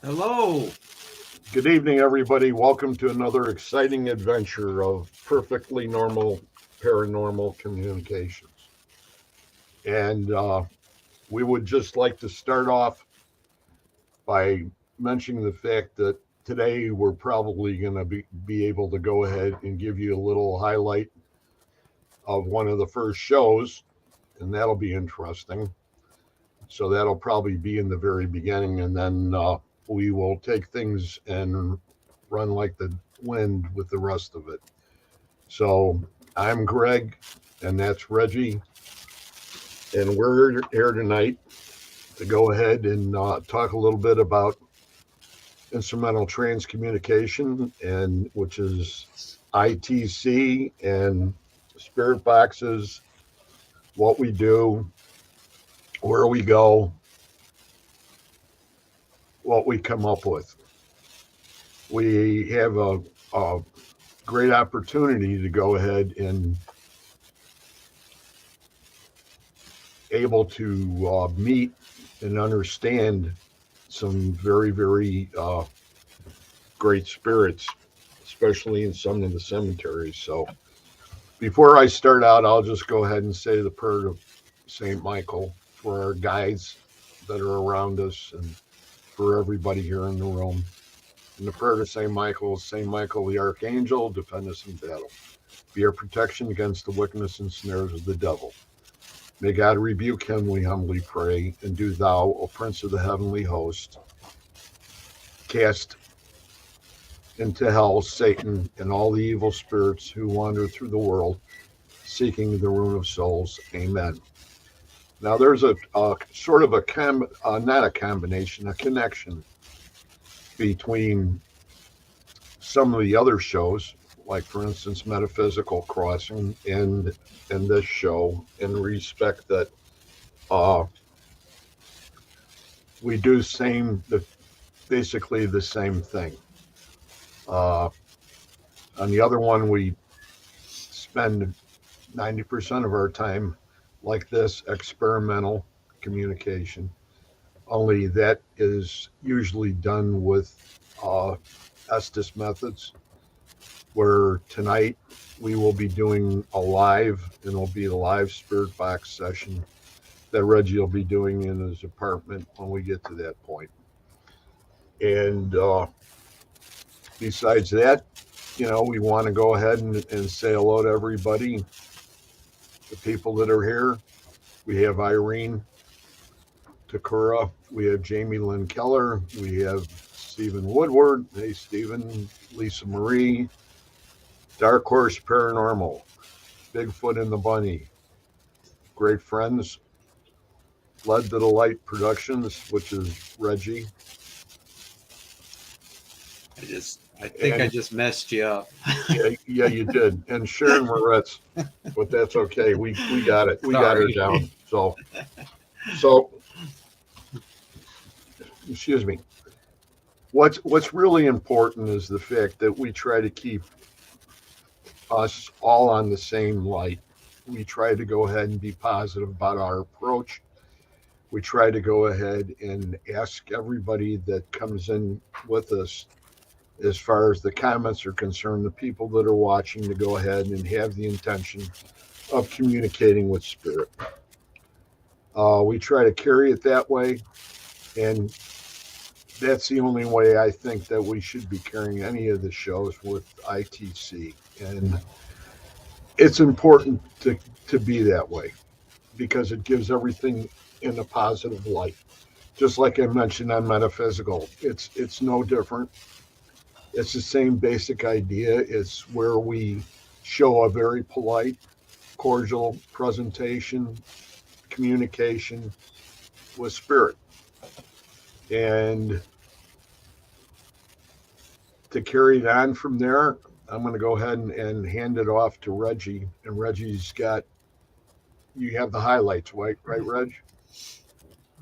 Hello. Good evening, everybody. Welcome to another exciting adventure of perfectly normal paranormal communications. And we would just like to start off by mentioning the fact that today we're probably going to be able to go ahead and give you a little highlight of one of the first shows, and that'll be interesting. So that'll probably be in the very beginning, and then we will take things and run like the wind with the rest of it. So I'm Greg, and that's Reggie, and we're here tonight to go ahead and talk a little bit about instrumental transcommunication, and which is ITC and spirit boxes, what we do, where we go, what we come up with. We have a great opportunity to go ahead and able to meet and understand some very great spirits, especially in some of the cemeteries. So before I start out, I'll just go ahead and say the prayer of St. Michael for our guides that are around us and for everybody here in the room. And the prayer to St. Michael the Archangel, defend us in battle. Be our protection against the wickedness and snares of the devil. May God rebuke him, we humbly pray, and do thou, O Prince of the heavenly host, cast into hell Satan and all the evil spirits who wander through the world, seeking the ruin of souls. Amen. Now, there's a sort of not a combination, a connection between some of the other shows, like for instance, Metaphysical Crossing, and this show, in respect that uh, we do basically the same thing. Uh, on the other one, we spend 90% of our time like this experimental communication. Only that is usually done with Estes methods, where tonight we will be doing a live, and it'll be a live spirit box session that Reggie will be doing in his apartment when we get to that point. And besides that, we want to go ahead and say hello to everybody, the people that are here. We have Irene Takura, we have Jamie Lynn Keller, we have Stephen Woodward. Hey, Stephen. Lisa Marie, Dark Horse Paranormal, Bigfoot and the Bunny, great friends, Led to the Light Productions, which is Reggie, I think I and just messed you up. yeah, you did, and Sharon Moritz, but that's okay. We got it. We got her Sorry. down. So excuse me. What's really important is the fact that we try to keep us all on the same light. We try to go ahead and be positive about our approach. We try to go ahead and ask everybody that comes in with us, as far as the comments are concerned, the people that are watching, to go ahead and have the intention of communicating with spirit. We try to carry it that way, and that's the only way I think that we should be carrying any of the shows with ITC. And it's important to be that way because it gives everything in a positive light. Just like I mentioned on Metaphysical, it's no different. It's the same basic idea. It's where we show a very polite, cordial presentation, communication with spirit. And to carry it on from there, I'm going to go ahead and hand it off to Reggie. And you have the highlights, right, Reg?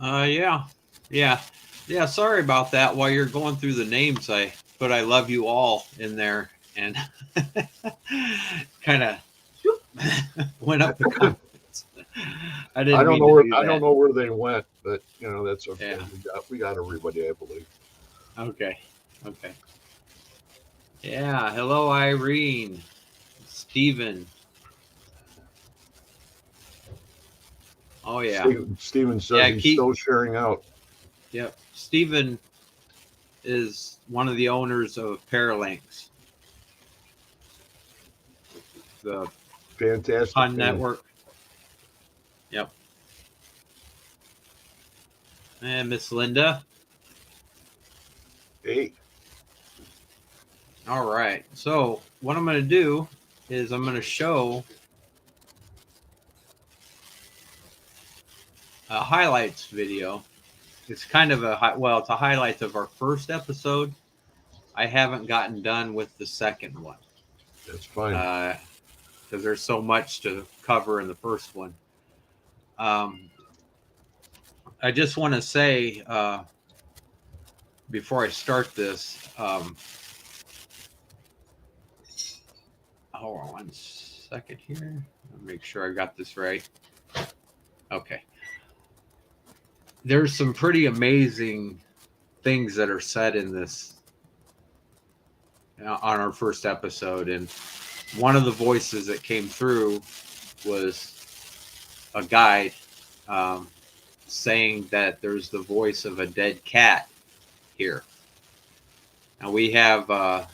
Yeah, yeah, yeah. Sorry about that. While you're going through the names, I love you all in there, and kind of went up the comments. I I didn't don't mean know to where do I don't that. know where they went, but that's okay. Yeah. We got everybody, I believe. Okay. Okay. Yeah. Hello, Irene. Steven. Oh yeah. Steven says Yeah. he's still sharing out. Yep. Steven is one of the owners of Paralinks, the Fantastic Pun man. Network. Yep. And Miss Linda. Hey, All right. So what I'm going to do is I'm going to show a highlights video. It's kind of it's a highlight of our first episode. I haven't gotten done with the second one that's fine. because there's so much to cover in the first one. I just want to say before I start this, hold on one second here. I'll make sure I got this right. Okay. There's some pretty amazing things that are said in this on our first episode, and one of the voices that came through was a guide saying that there's the voice of a dead cat here. Now we have I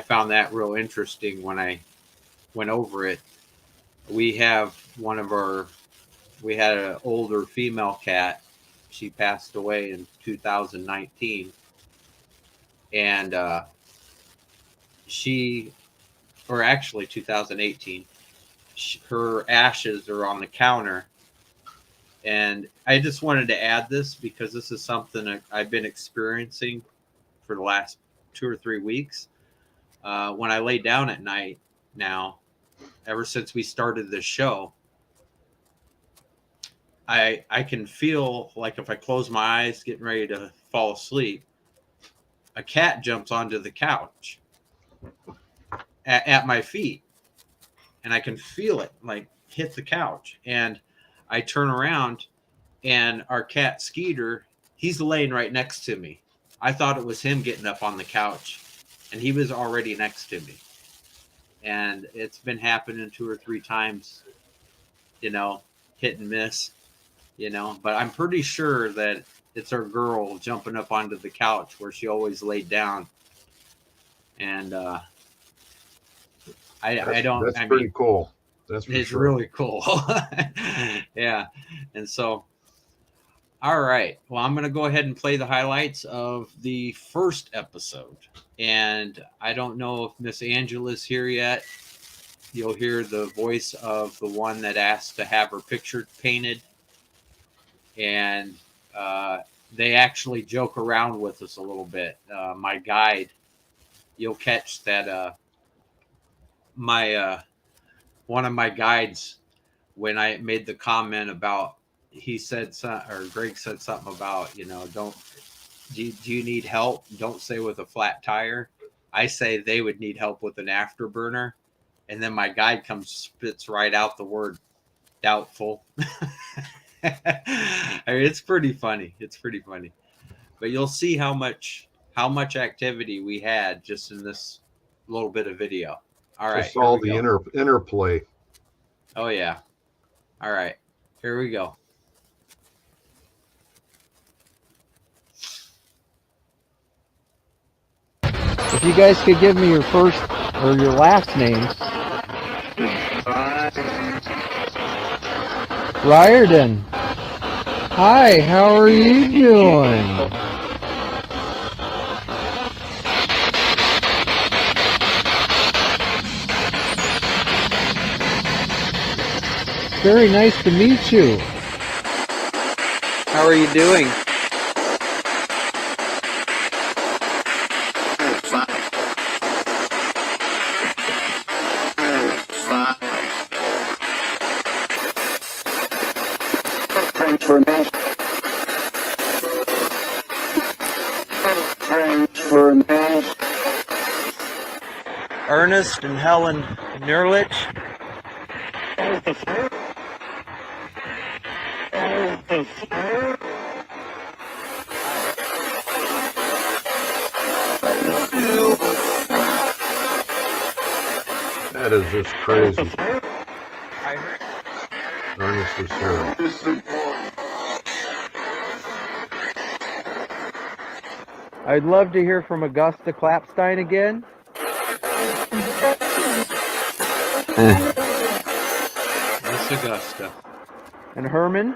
found that real interesting when I went over it. We have we had an older female cat. She passed away in 2019, and or actually 2018, her ashes are on the counter. And I just wanted to add this because this is something I've been experiencing for the last 2 or 3 weeks. When I lay down at night now, ever since we started this show, I can feel like if I close my eyes, getting ready to fall asleep, a cat jumps onto the couch at my feet, and I can feel it like hit the couch. And I turn around, and our cat Skeeter, he's laying right next to me. I thought it was him getting up on the couch, and he was already next to me. And it's been happening 2 or 3 times, hit and miss, but I'm pretty sure that it's our girl jumping up onto the couch where she always laid down. And That's pretty cool. That's for it's sure. really cool. Yeah. And so, all right. Well, I'm going to go ahead and play the highlights of the first episode. And I don't know if Miss Angela's here yet. You'll hear the voice of the one that asked to have her picture painted. And they actually joke around with us a little bit. My guide, you'll catch that one of my guides, when I made the comment about, Greg said something about, do you need help? Don't say with a flat tire. I say they would need help with an afterburner. And then my guide spits right out the word doubtful. I mean, it's pretty funny. But you'll see how much activity we had just in this little bit of video. All right. Just all the interplay. Oh yeah. All right. Here we go. If you guys could give me your first or your last names. Riordan. Hi, how are you doing? Very nice to meet you. How are you doing? Ernest and Helen Nerlich. That is just crazy. I heard. Ernest is here. I'd love to hear from Augusta Clapstein again. Miss Augusta. And Herman.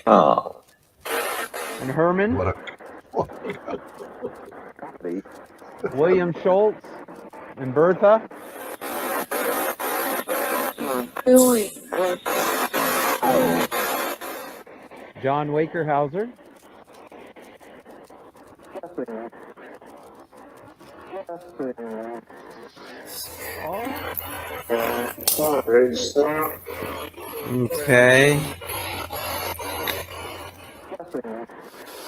Oh. And Herman. What a William Schultz. And Bertha. John Wakerhauser. Okay.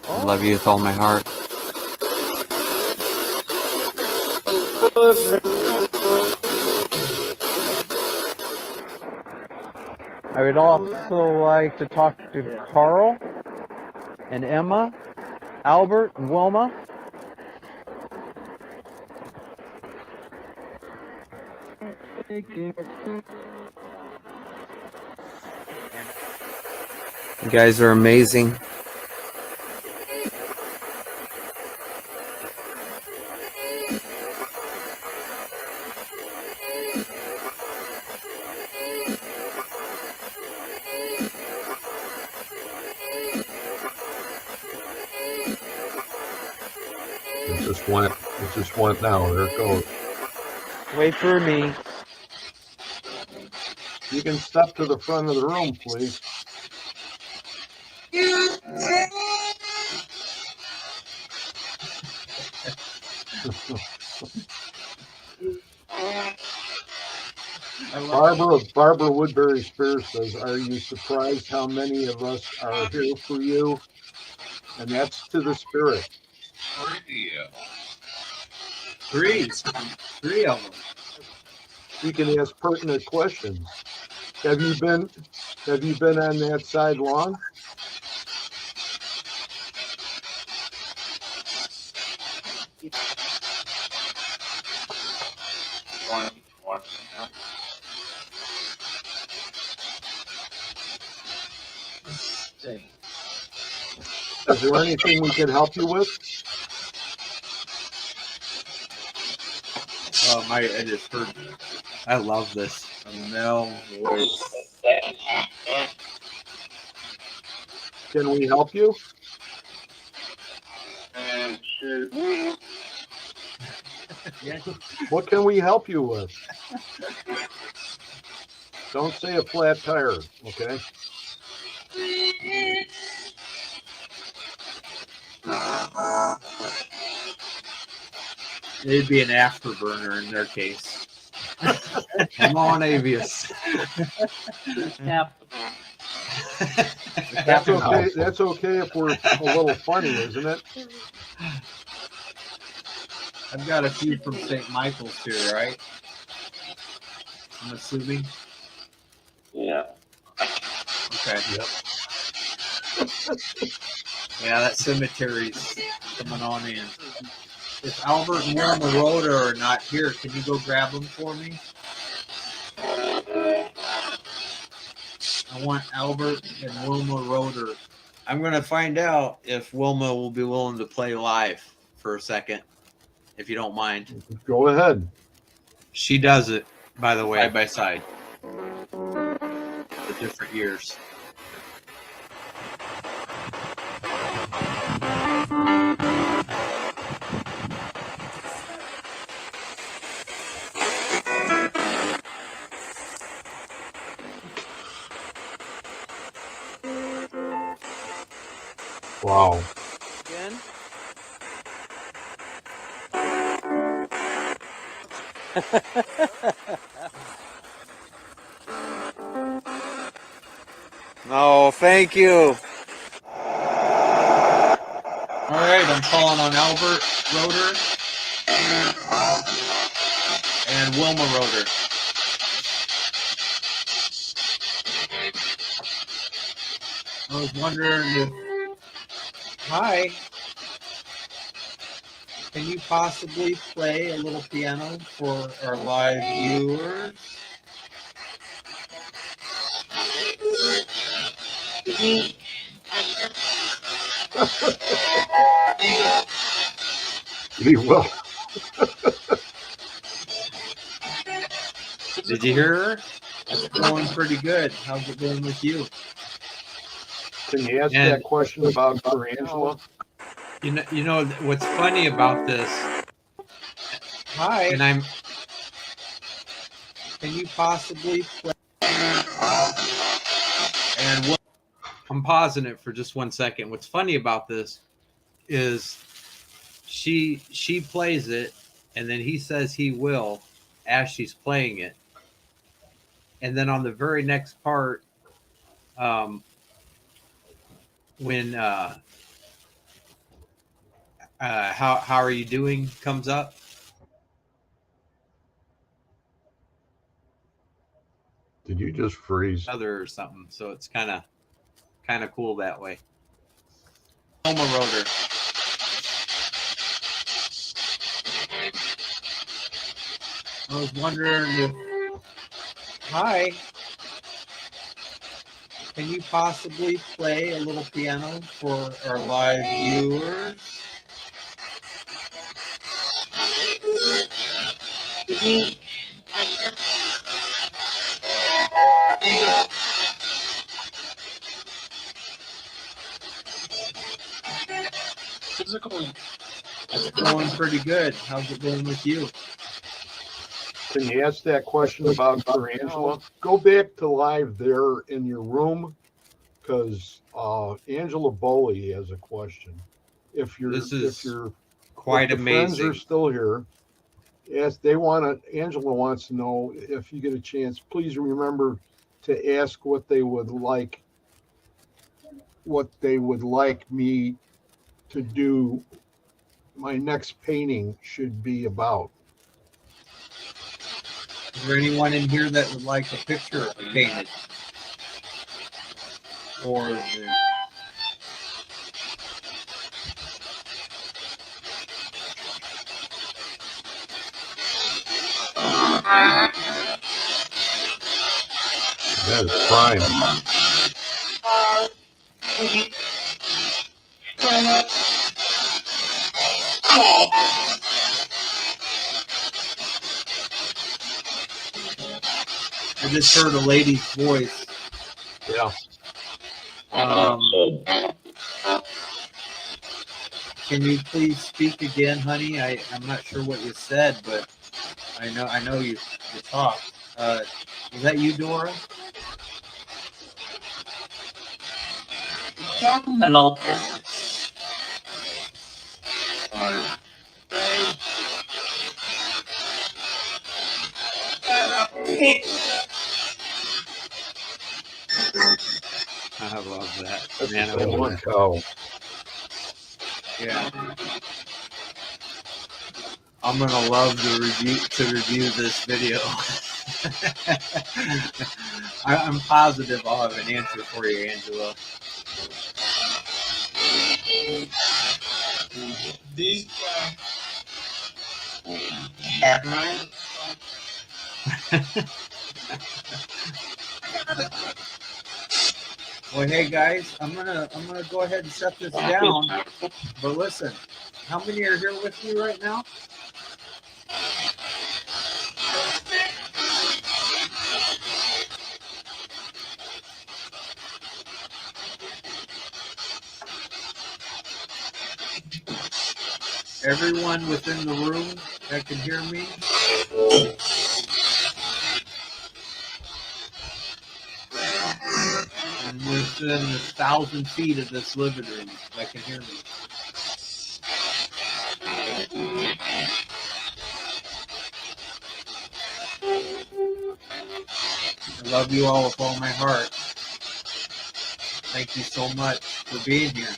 I love you with all my heart. I would also like to talk to Carl and Emma, Albert and Wilma. You guys are amazing. It just went now. There it goes. Wait for me. You can step to the front of the room, please. Barbara Woodbury Spears says, "Are you surprised how many of us are here for you?" And that's to the spirit. Three of them. You can ask pertinent questions. Have you been on that side long? Is there anything we can help you with? I just heard. I love this. A male voice. Can we help you? What can we help you with? Don't say a flat tire, okay? It'd be an afterburner in their case. Come on, Avius. That's okay. That's okay if we're a little funny, isn't it? I've got a few from St. Michael's here, right? I'm assuming. Yeah. Okay. Yep. Yeah, that cemetery's coming on in. If Albert and Wilma Rhoda are not here, can you go grab them for me? I want Albert and Wilma Rhoda. I'm going to find out if Wilma will be willing to play live for a second, if you don't mind. Go ahead. She does it, by the way, side by side. The different years. Wow. Again? Oh, thank you. All right, I'm calling on Albert Roeder and Wilma Roeder. I was wondering if Hi. Can you possibly play a little piano for our live viewers? He will. Did you hear her? It's going pretty good. How's it going with you? Can you ask And- that question about for Angela? You know what's funny about this? Hi. And can you possibly play? And what? I'm pausing it for just 1 second. What's funny about this is she plays it, and then he says he will as she's playing it, and then on the very next part, when how are you doing comes up. Did you just freeze? Other or something, so it's kind of cool that way. Homer rotor. I was wondering if hi, can you possibly play a little piano for our live viewers? It's going pretty good. How's it going with you? Can you ask that question about for Angela? Go back to live there in your room, because Angela Boley has a question. If your Quite if the friends amazing. are still here, yes, they want to. Angela wants to know if you get a chance. Please remember to ask what they would like me to do. My next painting should be about. Is there anyone in here that would like a picture painted? Or That is prime. I just heard a lady's voice. Yeah. Can you please speak again, honey? I'm not sure what you said, but I know you talked. Is that you, Dora? Hello. I love that. That's Man, the same one cow. Yeah. I'm gonna love to review this video. I'm positive I'll have an answer for you, Angela. Well, hey guys, I'm gonna go ahead and shut this down. But listen, how many are here with me right now? Everyone within the room that can hear me? And within 1,000 feet of this living room that can hear me. I love you all with all my heart. Thank you so much for being here.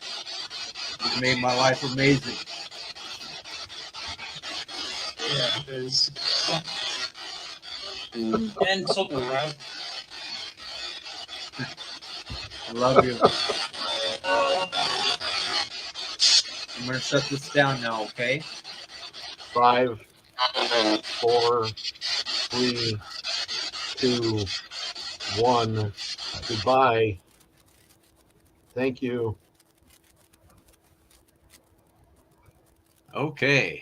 You've made my life amazing. Yeah, it is. And something, right? I love you. I'm gonna shut this down now. Okay. 5, 4, 3, 2, 1. Goodbye. Thank you. Okay.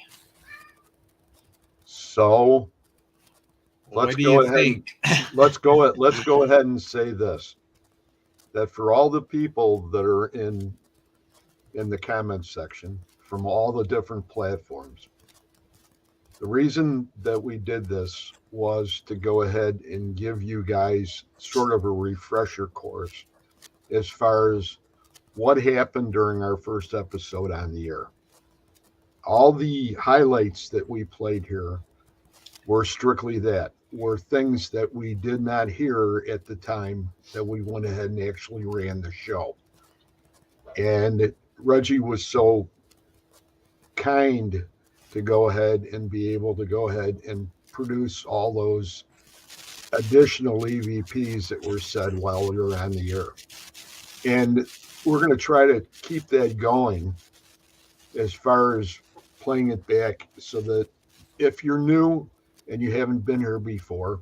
So What let's do go you ahead. think? Let's go ahead and say this: that for all the people that are in the comments section from all the different platforms, the reason that we did this was to go ahead and give you guys sort of a refresher course as far as what happened during our first episode on the air. All the highlights that we played here were strictly that, were things that we did not hear at the time that we went ahead and actually ran the show. And Reggie was so kind to go ahead and be able to go ahead and produce all those additional EVPs that were said while we were on the air. And we're going to try to keep that going as far as playing it back so that if you're new and you haven't been here before,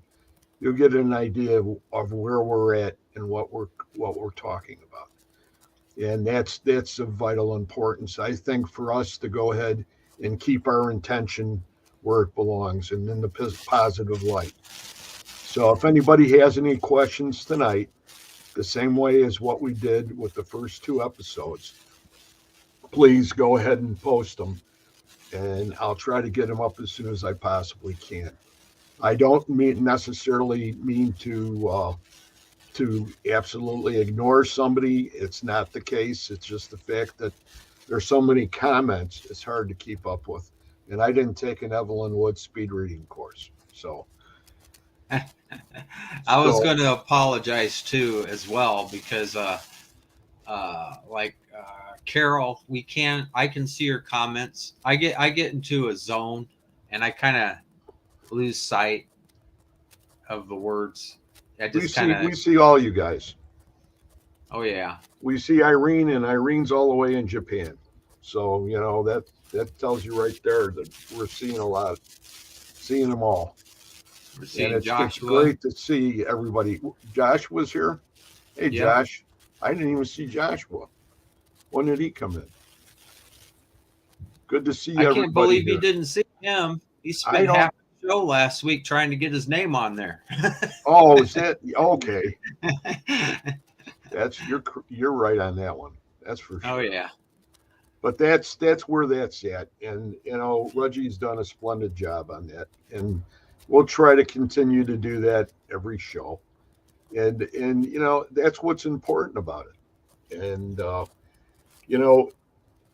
you'll get an idea of where we're at and what we're talking about. And that's of vital importance, I think, for us to go ahead and keep our intention where it belongs and in the positive light. So if anybody has any questions tonight, the same way as what we did with the first 2 episodes, please go ahead and post them, and I'll try to get them up as soon as I possibly can. I don't necessarily mean to absolutely ignore somebody. It's not the case. It's just the fact that there's so many comments, it's hard to keep up with. And I didn't take an Evelyn Wood speed reading course. So I was going to apologize too, as well, because Carol, I can see her comments. I get into a zone and I kind of lose sight of the words. I just we see all you guys. Oh yeah. We see Irene, and Irene's all the way in Japan. So, that tells you right there that we're seeing them all. We're seeing and Joshua. It's great to see everybody. Josh was here. Hey, yep. Josh. I didn't even see Joshua. When did he come in? Good to see everybody. I can't believe you didn't see him. He spent half the show last week trying to get his name on there. Oh, is that okay? You're right on that one. That's for sure. Oh yeah. But that's where that's at, and Reggie's done a splendid job on that, and we'll try to continue to do that every show, and that's what's important about it, and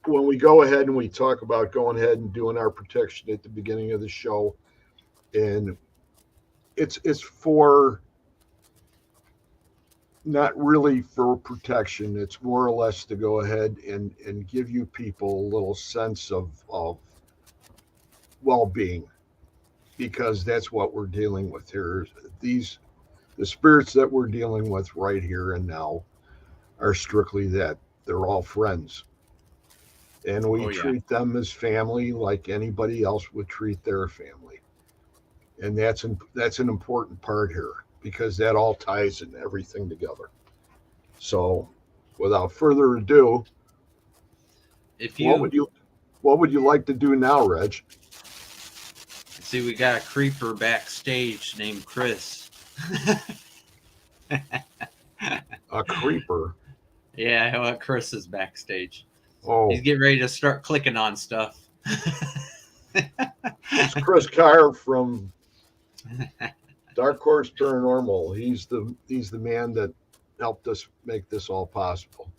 when we go ahead and we talk about going ahead and doing our protection at the beginning of the show, and it's for not really for protection. It's more or less to go ahead and give you people a little sense of well-being, because that's what we're dealing with here. The spirits that we're dealing with right here and now are strictly that. They're all friends. And we treat them as family like anybody else would treat their family. And that's an important part here, because that all ties in everything together. So, without further ado, what would you like to do now, Reg? See, we got a creeper backstage named Chris. A creeper? Yeah, well, Chris is backstage. Oh, he's getting ready to start clicking on stuff. It's Chris Carr from Dark Horse Paranormal. He's the man that helped us make this all possible.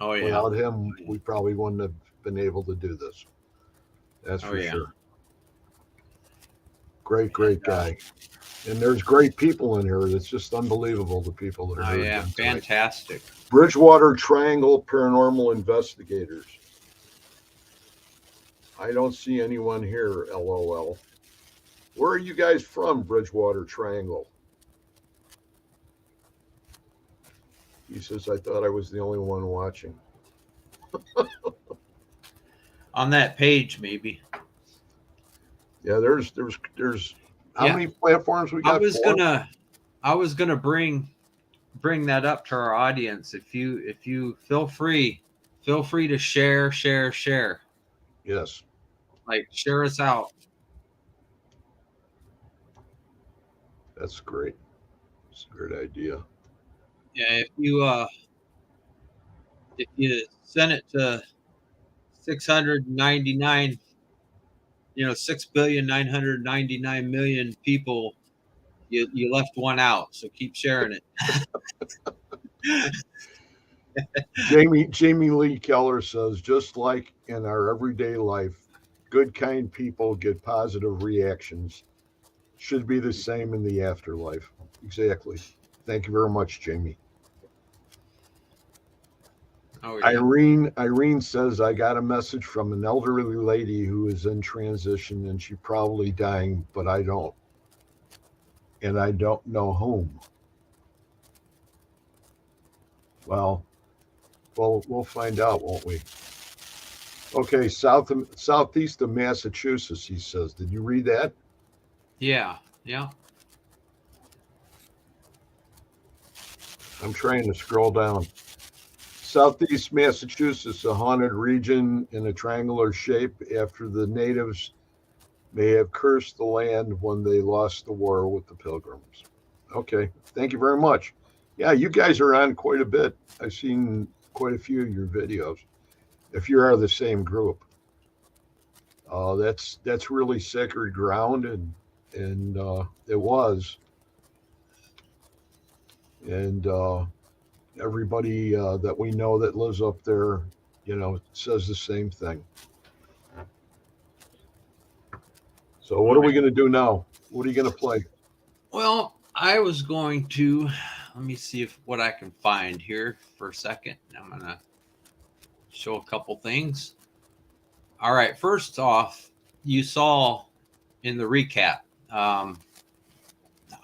Oh yeah. Without him, we probably wouldn't have been able to do this. That's for sure. Great guy. And there's great people in here. It's just unbelievable, the people that are here. Oh yeah, fantastic. Bridgewater Triangle Paranormal Investigators. I don't see anyone here, LOL. Where are you guys from, Bridgewater Triangle? He says, I thought I was the only one watching. on that page, maybe. Yeah, there's how Yeah. many platforms we I got? was 4? gonna bring that up to our audience. If you feel free to share. Yes, Like share us out. that's great. It's a great idea. Yeah, if you send it to 699, 6,999,000,000 people, you left one out. So keep sharing it. Jamie Lee Keller says, just like in our everyday life, good, kind people get positive reactions. Should be the same in the afterlife. Exactly. Thank you very much, Jamie. Oh yeah. Irene says, I got a message from an elderly lady who is in transition and she probably dying, but I don't. And I don't know whom. Well, we'll find out, won't we? Okay, southeast of Massachusetts, he says. Did you read that? Yeah. Yeah. I'm trying to scroll down. Southeast Massachusetts, a haunted region in a triangular shape after the natives may have cursed the land when they lost the war with the pilgrims. Okay, thank you very much. Yeah, you guys are on quite a bit. I've seen quite a few of your videos. If you are the same group, that's really sacred ground, and it was, and everybody that we know that lives up there, says the same thing. So what are we going to do now? What are you going to play? Well, I was going to let me see what I can find here for a second. I'm gonna show a couple things. All right. First off, you saw in the recap. I'm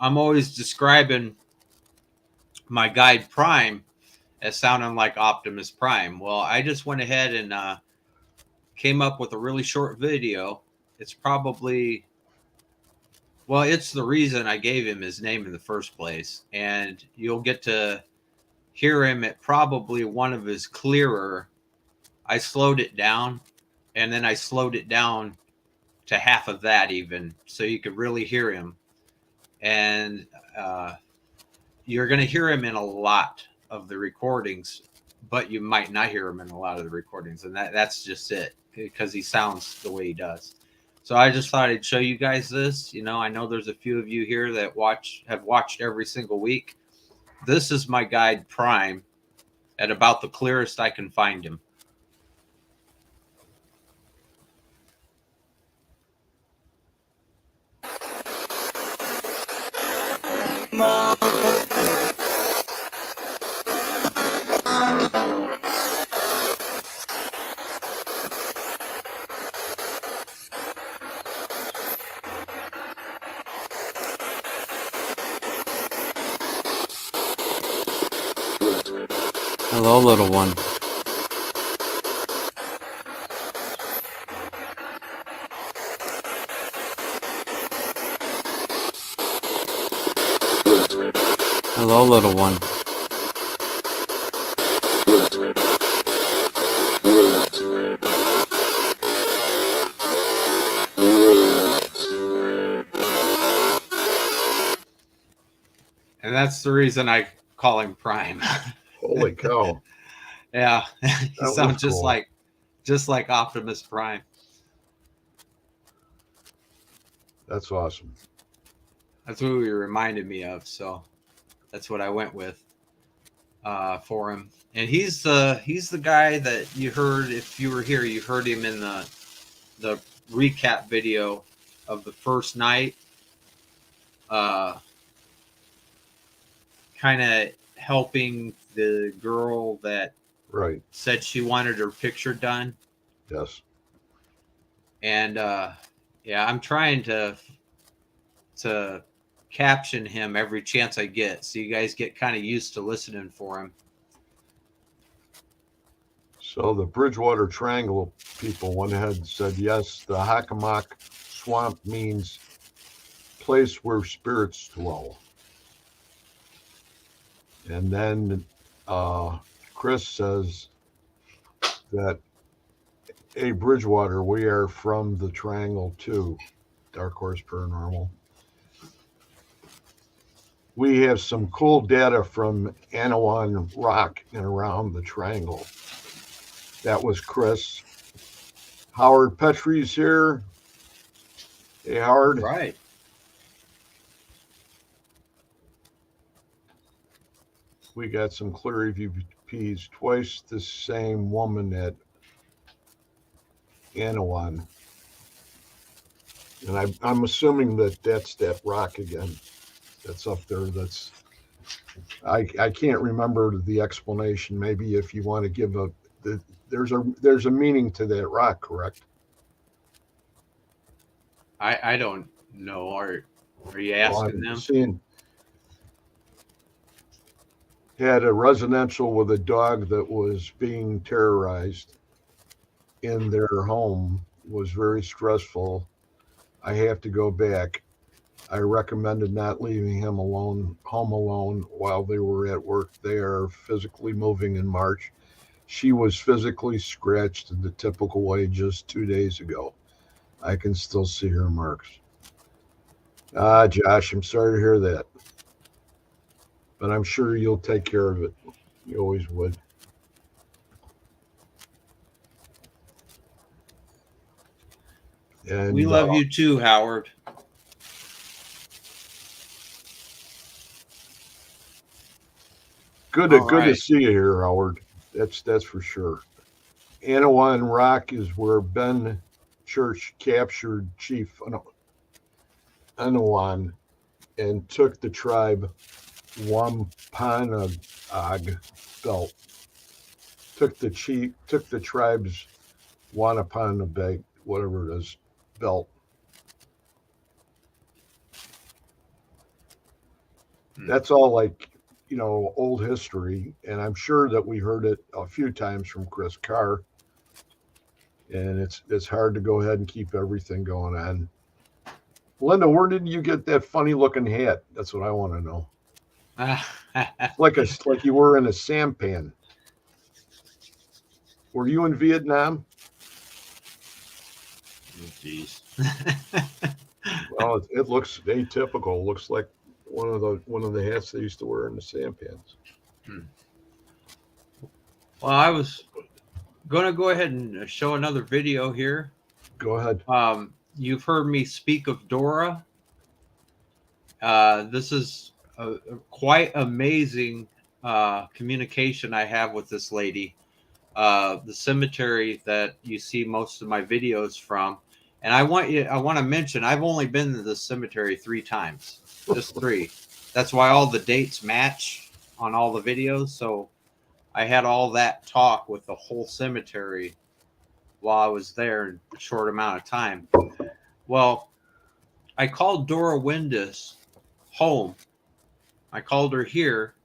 always describing my guide Prime as sounding like Optimus Prime. Well, I just went ahead and came up with a really short video. It's probably, well, it's the reason I gave him his name in the first place. And you'll get to hear him at probably one of his clearer. I slowed it down, and then I slowed it down to half of that even, so you could really hear him. And you're going to hear him in a lot of the recordings, but you might not hear him in a lot of the recordings, and that's just it, because he sounds the way he does. So I just thought I'd show you guys this. I know there's a few of you here that have watched every single week. This is my guide Prime at about the clearest I can find him. Hello, little one. Hello, little one. And that's the reason I call him Prime. Holy cow. Yeah, he That was sounds cool. just like Optimus Prime. That's awesome. That's what he reminded me of, so that's what I went with for him. And he's the guy that you heard. If you were here, you heard him in the recap video of the first night, kind of helping the girl that Right. said she wanted her picture done. Yes. And yeah, I'm trying to caption him every chance I get, so you guys get kind of used to listening for him. So the Bridgewater Triangle people went ahead and said, yes, the Hockomock Swamp means place where spirits dwell. And then Chris says that, hey, Bridgewater, we are from the Triangle too, Dark Horse Paranormal. We have some cool data from Anawan Rock and around the Triangle. That was Chris. Howard Petrie's here. Hey, Howard. Right. We got some clear EVPs. Twice the same woman at Anawan. And I'm assuming that that's that rock again. That's up there. That's I can't remember the explanation. Maybe if you want to give there's a meaning to that rock, correct? I don't know. Are you asking them? Seeing had a residential with a dog that was being terrorized in their home, was very stressful. I have to go back. I recommended not leaving him home alone while they were at work. They are physically moving in March. She was physically scratched in the typical way just 2 days ago. I can still see her marks. Josh, I'm sorry to hear that. But I'm sure you'll take care of it. You always would. And We love you too, Howard. Good to see you here, Howard. That's for sure. Anawan Rock is where Ben Church captured Chief Anawan and took the tribe Wampanoag belt. Took the tribe's Wampanoag, whatever it is, belt. That's all like, old history, and I'm sure that we heard it a few times from Chris Carr. And it's hard to go ahead and keep everything going on. Linda, where did you get that funny looking hat? That's what I want to know. like you were in a sampan. Were you in Vietnam? Oh, geez. Well, it looks atypical. It looks like one of the hats they used to wear in the sampans. Well, I was going to go ahead and show another video here. Go ahead. You've heard me speak of Dora. This is a quite amazing communication I have with this lady. The cemetery that you see most of my videos from. And I want to mention, I've only been to this cemetery 3 times, just 3. That's why all the dates match on all the videos. So I had all that talk with the whole cemetery while I was there in a short amount of time. Well, I called Dora Windus home. I called her here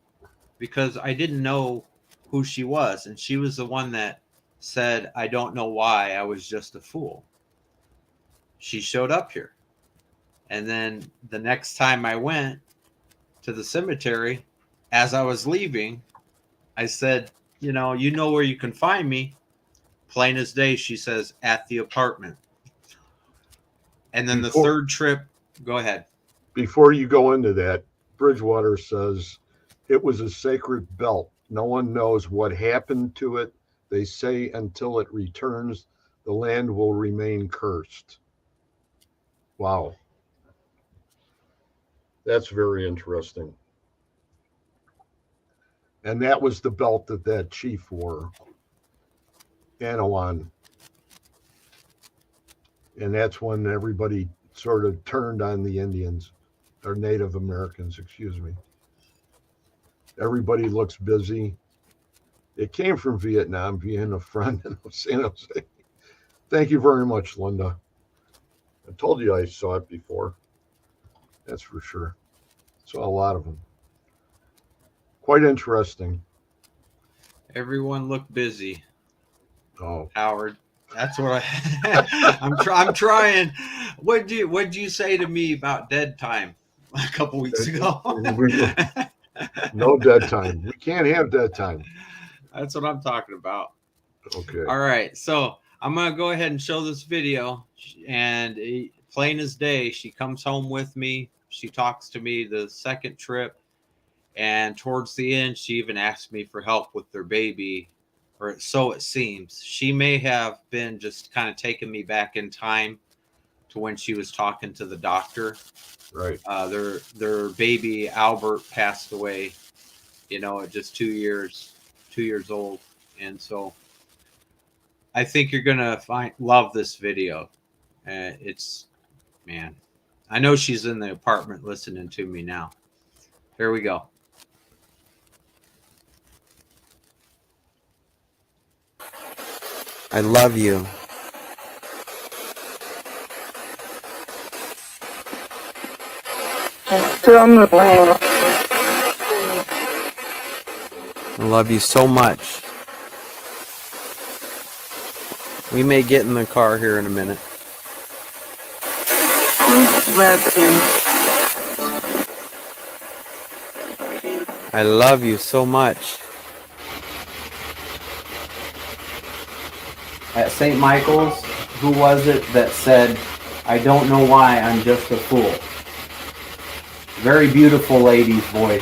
because I didn't know who she was. And she was the one that said, I don't know why, I was just a fool. She showed up here. And then the next time I went to the cemetery, as I was leaving, I said, you know where you can find me. Plain as day, she says, at the apartment. And then the third trip, go ahead. Before you go into that, Bridgewater says it was a sacred belt. No one knows what happened to it. They say until it returns, the land will remain cursed. Wow. That's very interesting. And that was the belt that chief wore, Anawan. And that's when everybody sort of turned on the Indians, or Native Americans, excuse me. Everybody looks busy. It came from Vietnam, being a friend in San Jose. Thank you very much, Linda. I told you I saw it before. That's for sure. Saw a lot of them. Quite interesting. Everyone looked busy. Oh, Howard. That's what I'm trying. What'd you say to me about dead time a couple weeks ago? no dead time. We can't have dead time. That's what I'm talking about. Okay. All right, so I'm gonna go ahead and show this video, and plain as day, she comes home with me. She talks to me the second trip, and towards the end, she even asked me for help with their baby, or so it seems. She may have been just kind of taking me back in time to when she was talking to the doctor. Right. Their baby Albert passed away, at just 2 years old, and so I think you're gonna love this video. It's man, I know she's in the apartment listening to me now. Here we go. I love you. I love you so much. We may get in the car here in a minute. I love you so much. At St. Michael's, who was it that said, "I don't know why, I'm just a fool"? Very beautiful lady's voice.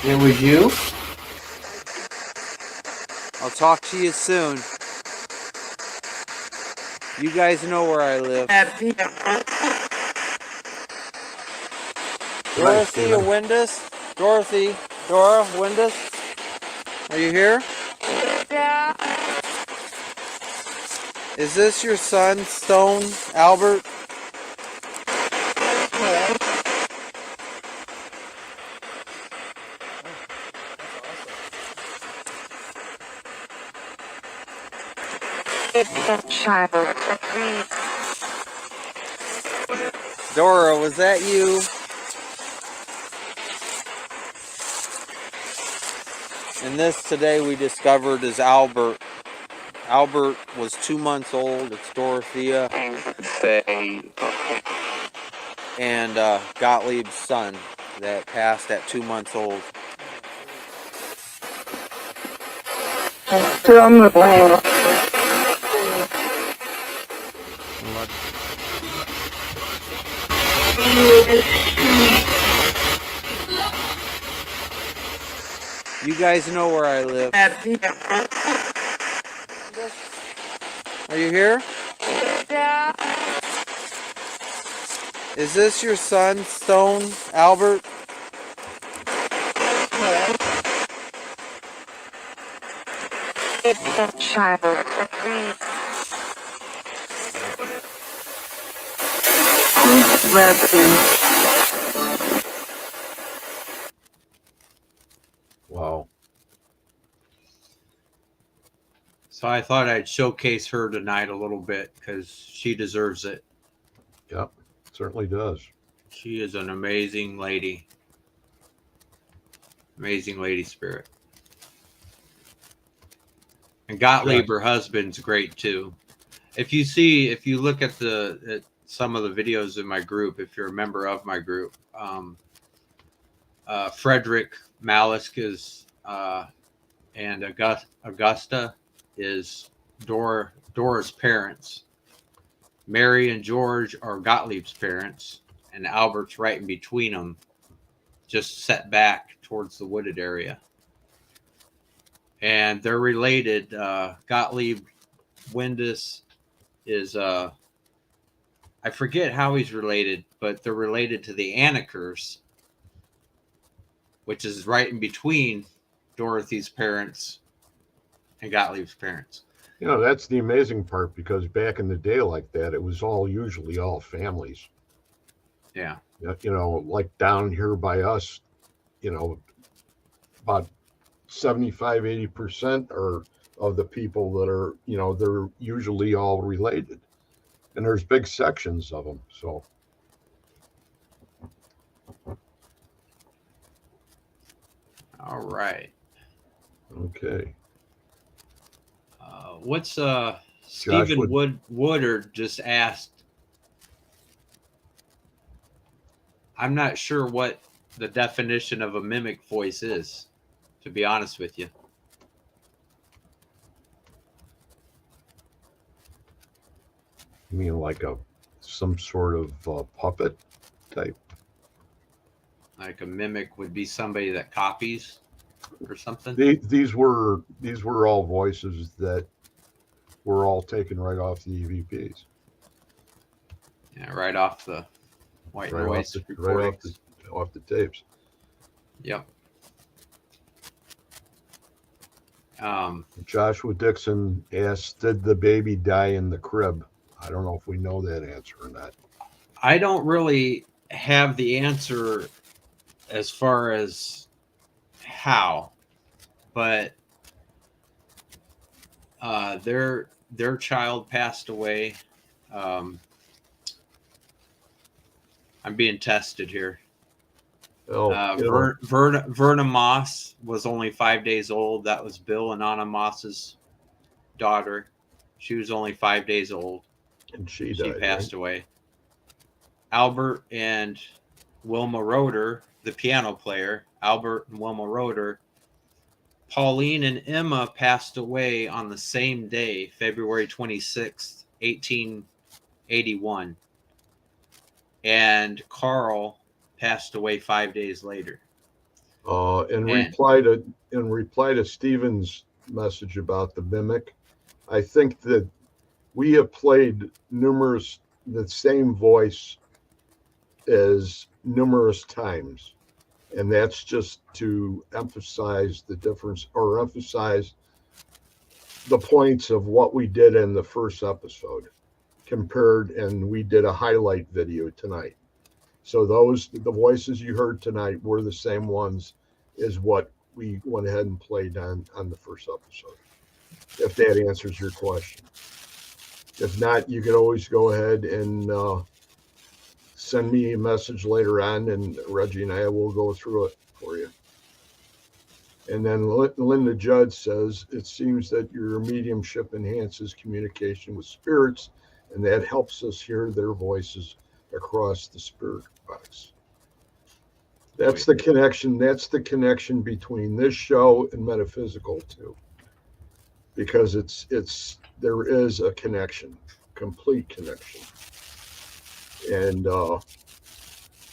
It was you? I'll talk to you soon. You guys know where I live. Dorothy Windus? Dora Windus? Are you here? Yeah. Is this your son, Stone Albert? Dora, was that you? And this today we discovered is Albert. Albert was 2 months old. It's Dorothea and Gottlieb's son that passed at 2 months old. You guys know where I live. Are you here? Yeah. Is this your son, Stone Albert? Wow. So I thought I'd showcase her tonight a little bit because she deserves it. Yep. Certainly does. She is an amazing lady. Amazing lady spirit. And Gottlieb, her husband's great too. If you look at some of the videos in my group, if you're a member of my group, Frederick Malisk is and Augusta is Dora's parents. Mary and George are Gottlieb's parents, and Albert's right in between them, just set back towards the wooded area. And they're related. Gottlieb Windus is I forget how he's related, but they're related to the Anakers, which is right in between Dorothy's parents and Gottlieb's parents. You know, that's the amazing part, because back in the day like that, it was usually all families. Yeah. You know, like down here by us, you know, about 75, 80% are of the people that are, you know, they're usually all related. And there's big sections of them. So, All right. okay. What's Josh Stephen Woodard just asked? I'm not sure what the definition of a mimic voice is, to be honest with you. You mean like some sort of puppet type? Like a mimic would be somebody that copies or something. These were all voices that were all taken right off the EVPs. Yeah, right off the white Right noise off recordings. off the tapes. Yep. Joshua Dixon asked, "Did the baby die in the crib?" I don't know if we know that answer or not. I don't really have the answer as far as how, but their child passed away. I'm being tested here. Verna Moss was only 5 days old. That was Bill and Anna Moss's daughter. She was only 5 days old. And she passed away. Albert and Wilma Roeder, the piano player, Albert and Wilma Roeder. Pauline and Emma passed away on the same day, February 26th, 1881. And Carl passed away 5 days later. In reply to Stephen's message about the mimic, I think that we have played the same voice as numerous times, and that's just to emphasize the difference, or emphasize the points of what we did in the first episode compared, and we did a highlight video tonight. So the voices you heard tonight were the same ones as what we went ahead and played on the first episode, if that answers your question. If not, you could always go ahead and send me a message later on, and Reggie and I will go through it for you. And then Linda Judd says, "It seems that your mediumship enhances communication with spirits, and that helps us hear their voices across the spirit box." That's the connection. That's the connection between this show and metaphysical too, because there is a connection, complete connection, and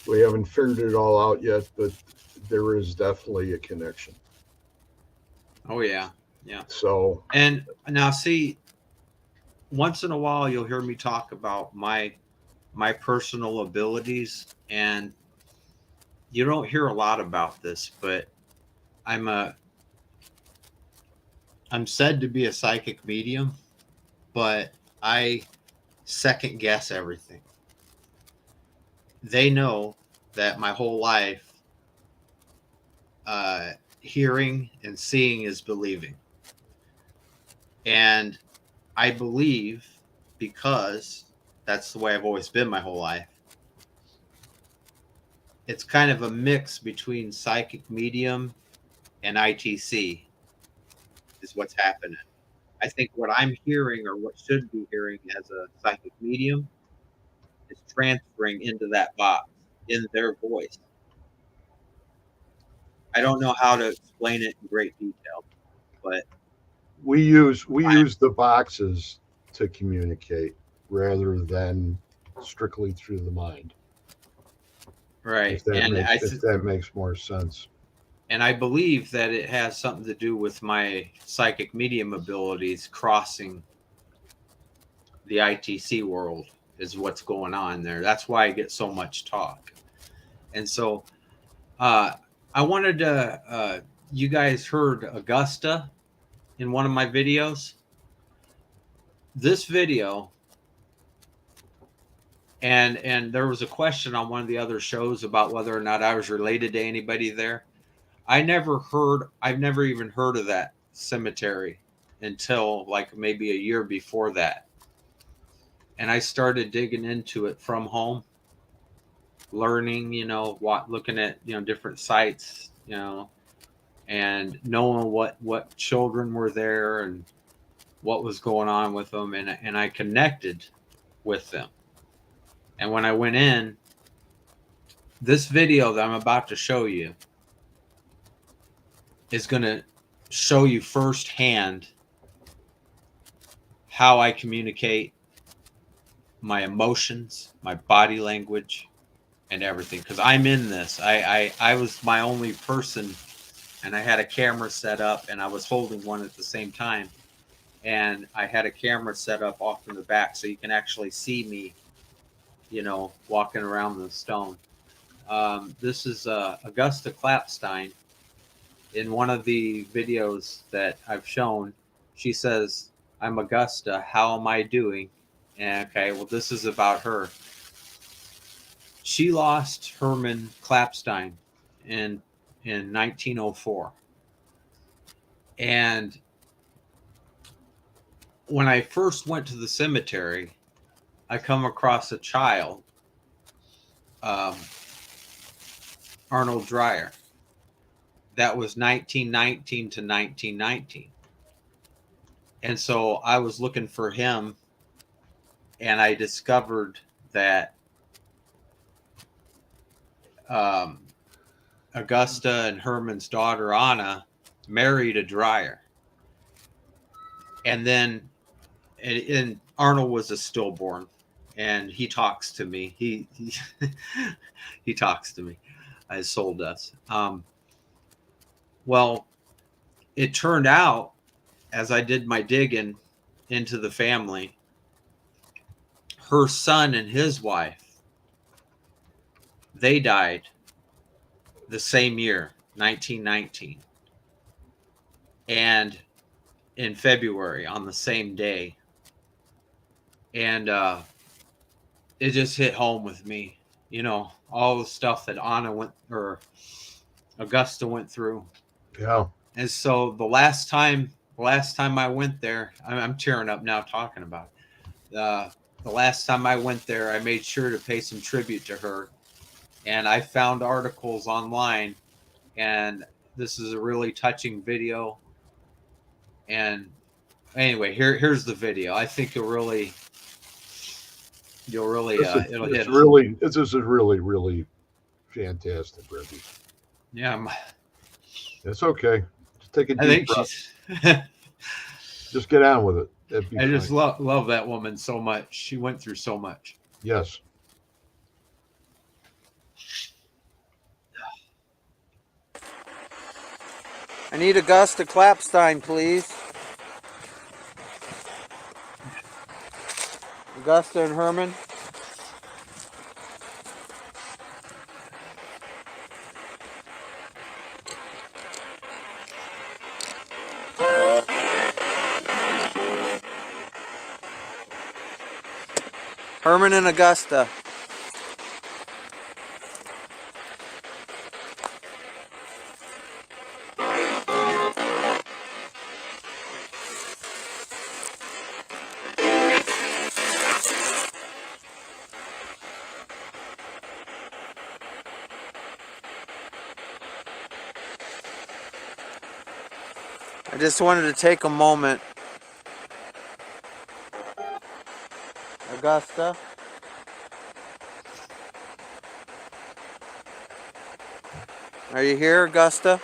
we haven't figured it all out yet, but there is definitely a connection. Oh yeah, yeah. So, and now see, once in a while you'll hear me talk about my personal abilities, and you don't hear a lot about this, but I'm said to be a psychic medium, but I second guess everything. They know that my whole life, hearing and seeing is believing. And I believe, because that's the way I've always been my whole life, it's kind of a mix between psychic medium and ITC is what's happening. I think what I'm hearing, or what should be hearing as a psychic medium, is transferring into that box in their voice. I don't know how to explain it in great detail, but we use the boxes to communicate rather than strictly through the mind. Right. If that makes more sense. And I believe that it has something to do with my psychic medium abilities crossing the ITC world is what's going on there. That's why I get so much talk. And so I wanted to you guys heard Augusta in one of my videos. This video, and there was a question on one of the other shows about whether or not I was related to anybody there. I've never even heard of that cemetery until like maybe a year before that. And I started digging into it from home, learning, looking at, different sites, and knowing what children were there and what was going on with them, and I connected with them. And when I went in, this video that I'm about to show you is going to show you firsthand how I communicate, my emotions, my body language, and everything. Because I'm in this. I was my only person, and I had a camera set up, and I was holding one at the same time. And I had a camera set up off in the back so you can actually see me, walking around the stone. This is Augusta Clapstein. In one of the videos that I've shown, she says, "I'm Augusta. How am I doing?" And, okay, well, this is about her. She lost Herman Clapstein in 1904. And when I first went to the cemetery, I come across a child, Arnold Dreyer. That was 1919 to 1919. And so I was looking for him, and I discovered that Augusta and Herman's daughter, Anna, married a Dreyer. And then and Arnold was a stillborn, and he talks to me. He talks to me. His soul does. Well, it turned out, as I did my digging into the family, her son and his wife, they died the same year, 1919. And in February, on the same day. And it just hit home with me, all the stuff that Augusta went through. Yeah. And so the last time I went there, I'm tearing up now talking about it. The last time I went there, I made sure to pay some tribute to her. And I found articles online, and this is a really touching video. And anyway, here's the video. I think it'll really it'll hit. This is really, really fantastic, Reggie. Yeah, It's okay. Just take a I deep think breath. she's. Just get on with it. I just love that woman so much. She went through so much. Yes. I need Augusta Clapstein, please. Augusta and Herman. Herman and Augusta. I just wanted to take a moment. Augusta. Are you here, Augusta?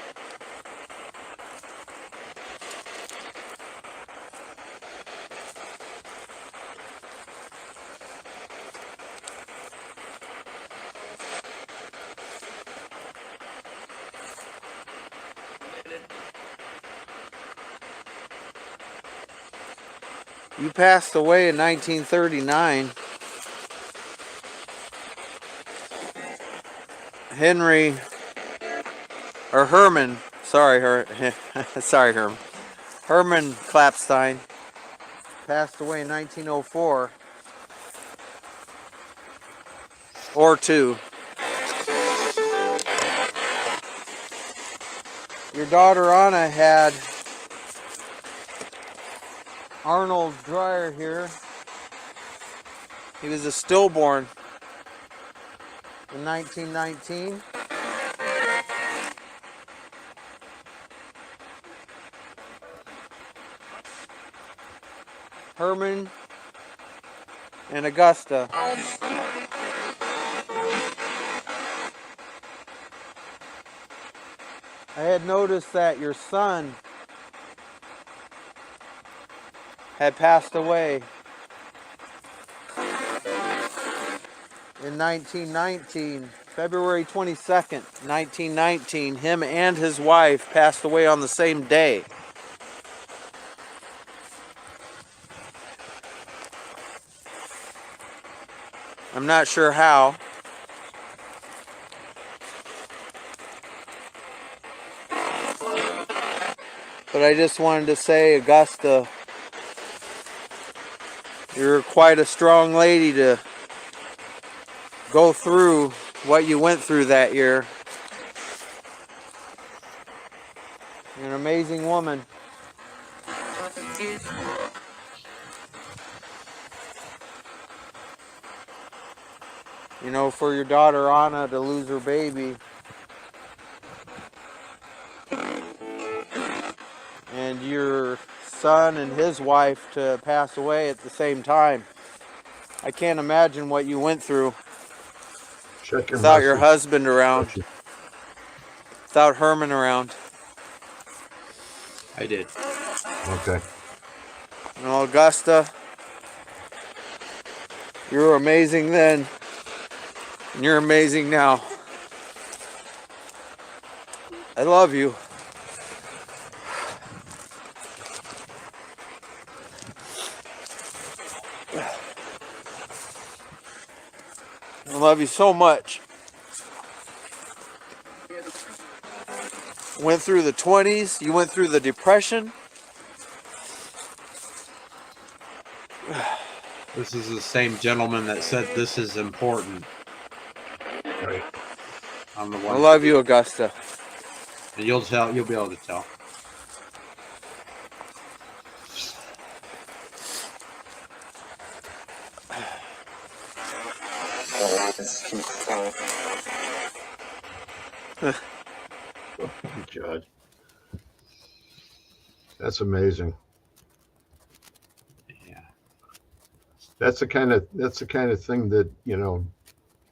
You passed away in 1939. Herman sorry, sorry, Herman. Herman Klapstein passed away in 1904 or two. Your daughter Anna had Arnold Dreyer here. He was a stillborn in 1919. Herman and Augusta. I had noticed that your son had passed away in 1919, February 22nd, 1919. Him and his wife passed away on the same day. I'm not sure how. But I just wanted to say, Augusta, you're quite a strong lady to go through what you went through that year. You're an amazing woman. You know, for your daughter Anna to lose her baby, and your son and his wife to pass away at the same time. I can't imagine what you went through Check your without your message. husband around, without Herman around. I did. Okay. You know, Augusta, you were amazing then, and you're amazing now. I love you. I love you so much. Went through the 20s, you went through the Depression. This is the same gentleman that said this is important. Right. I'm the I one. love you, Augusta. And you'll tell. You'll be able to tell. God. That's amazing. Yeah. That's the kind of thing that, you know,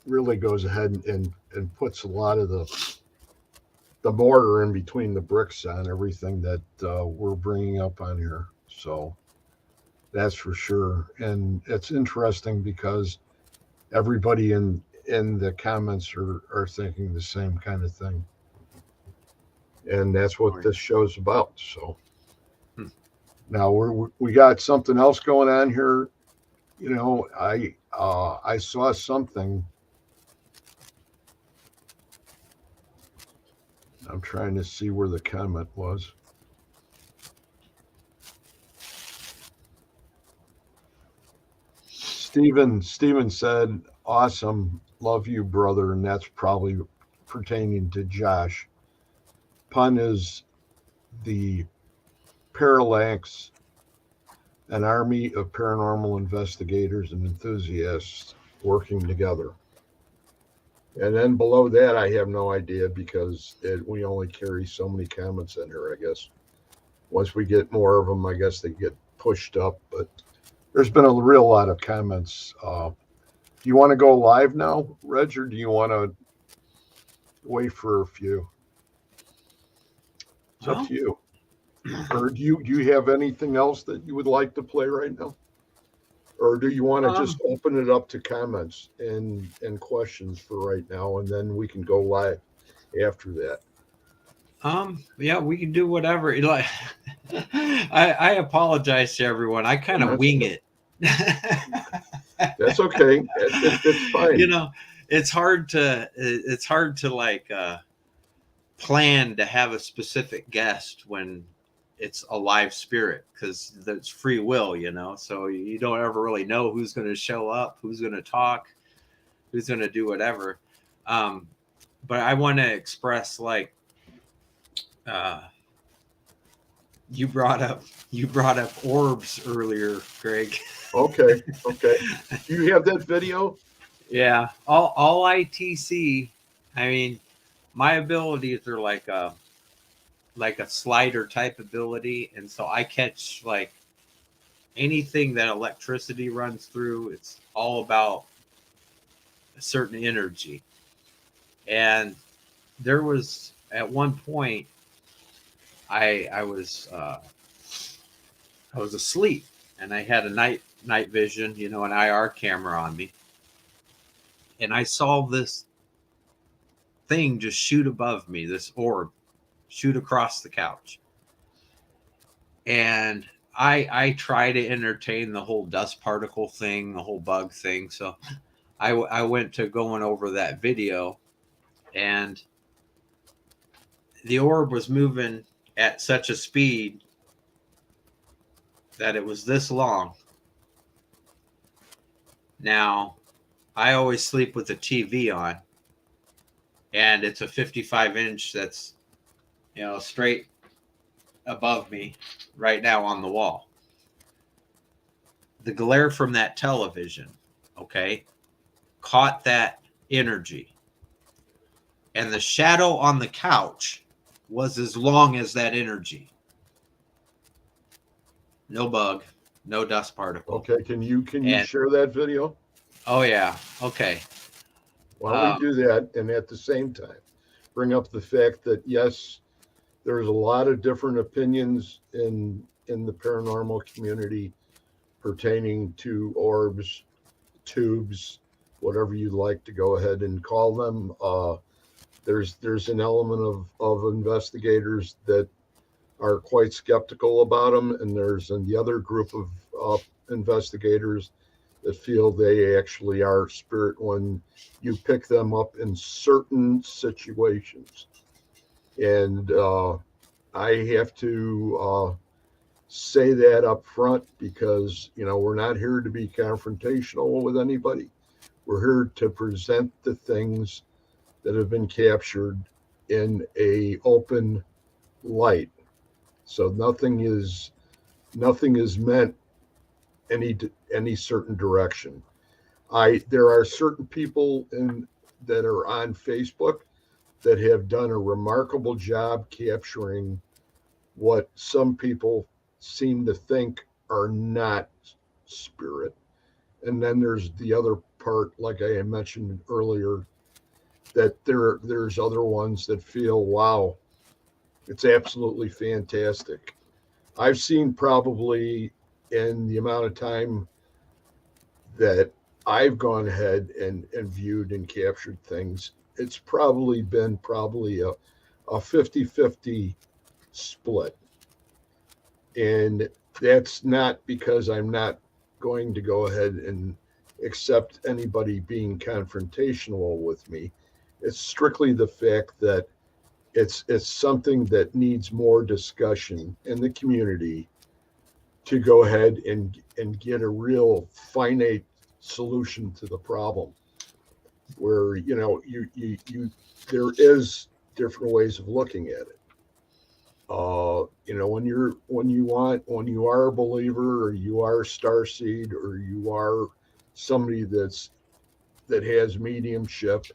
really goes ahead and puts a lot of the mortar in between the bricks on everything that we're bringing up on here. So that's for sure. And it's interesting because everybody in the comments are thinking the same kind of thing. And that's what this show's about. So now we got something else going on here. You know, I saw something. I'm trying to see where the comment was. Steven said, "Awesome, love you, brother," and that's probably pertaining to Josh. Pun is the Parallax, an army of paranormal investigators and enthusiasts working together. And then below that, I have no idea because we only carry so many comments in here, I guess. Once we get more of them, I guess they get pushed up. But there's been a real lot of comments. Do you want to go live now, Reg, or do you want to wait for a few? It's up to you. Or do you have anything else that you would like to play right now? Or do you want to just open it up to comments and questions for right now, and then we can go live after that? Yeah, we can do whatever. Like, I apologize to everyone. I kind of wing it. That's okay. It's fine. You know, it's hard to like plan to have a specific guest when it's a live spirit, because that's free will, you know. So you don't ever really know who's going to show up, who's going to talk, who's going to do whatever. But I want to express, like, you brought up orbs earlier, Greg. Okay. Do you have that video? Yeah, all ITC. I mean, my abilities are like a slider type ability, and so I catch like anything that electricity runs through. It's all about a certain energy. And there was at one point I was asleep, and I had a night vision, you know, an IR camera on me, and I saw this thing just shoot above me, this orb shoot across the couch. And I try to entertain the whole dust particle thing, the whole bug thing. So I went to going over that video, and the orb was moving at such a speed that it was this long. Now, I always sleep with the TV on, and it's a 55-inch that's, you know, straight above me right now on the wall. The glare from that television, okay, caught that energy. And the shadow on the couch was as long as that energy. No bug, no dust particle. Okay, can you share that video? Oh yeah, okay. Why don't we do that, and at the same time bring up the fact that yes, there's a lot of different opinions in the paranormal community pertaining to orbs, tubes, whatever you'd like to go ahead and call them. There's an element of investigators that are quite skeptical about them, and there's the other group of investigators that feel they actually are spirit when you pick them up in certain situations. And I have to say that up front, because, you know, we're not here to be confrontational with anybody. We're here to present the things that have been captured in a open light. So nothing is meant any certain direction. There are certain people that are on Facebook that have done a remarkable job capturing what some people seem to think are not spirit. And then there's the other part, like I had mentioned earlier, that there's other ones that feel, wow, it's absolutely fantastic. I've seen, probably in the amount of time that I've gone ahead and viewed and captured things, it's probably been a 50-50 split. And that's not because I'm not going to go ahead and accept anybody being confrontational with me. It's strictly the fact that it's something that needs more discussion in the community to go ahead and get a real finite solution to the problem, where, you know, you there is different ways of looking at it. You know, when you are a believer, or you are starseed, or you are somebody that has mediumship,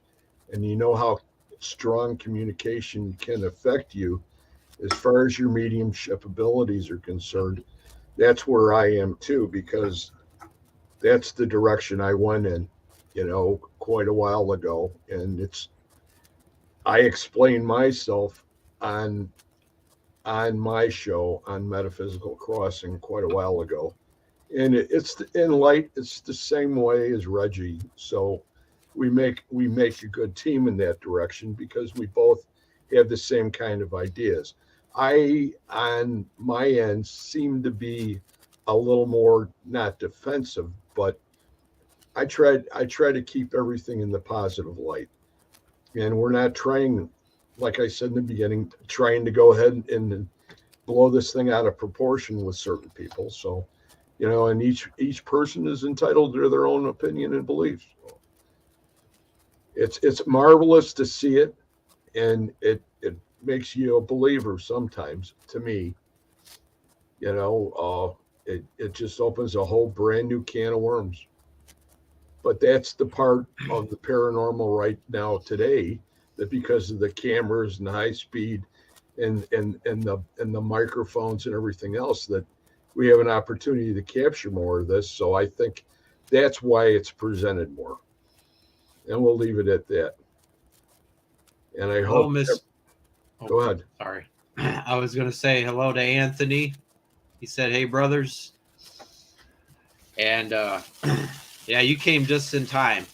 and you know how strong communication can affect you as far as your mediumship abilities are concerned, that's where I am too, because that's the direction I went in, you know, quite a while ago. And I explained myself on my show on Metaphysical Crossing quite a while ago. And it's in light, it's the same way as Reggie. So we make a good team in that direction, because we both have the same kind of ideas. I, on my end, seem to be a little more, not defensive, but I try to keep everything in the positive light. And we're not trying like I said in the beginning, trying to go ahead and blow this thing out of proportion with certain people. So, and each person is entitled to their own opinion and beliefs. So it's marvelous to see it, and it makes you a believer sometimes. To me, it just opens a whole brand new can of worms. But that's the part of the paranormal right now today, that because of the cameras and the high speed and the microphones and everything else, that we have an opportunity to capture more of this. So I think that's why it's presented more. And we'll leave it at that. And I Hello, hope. Miss. Go ahead. Sorry. I was going to say hello to Anthony. He said, "Hey, brothers." And yeah, you came just in time.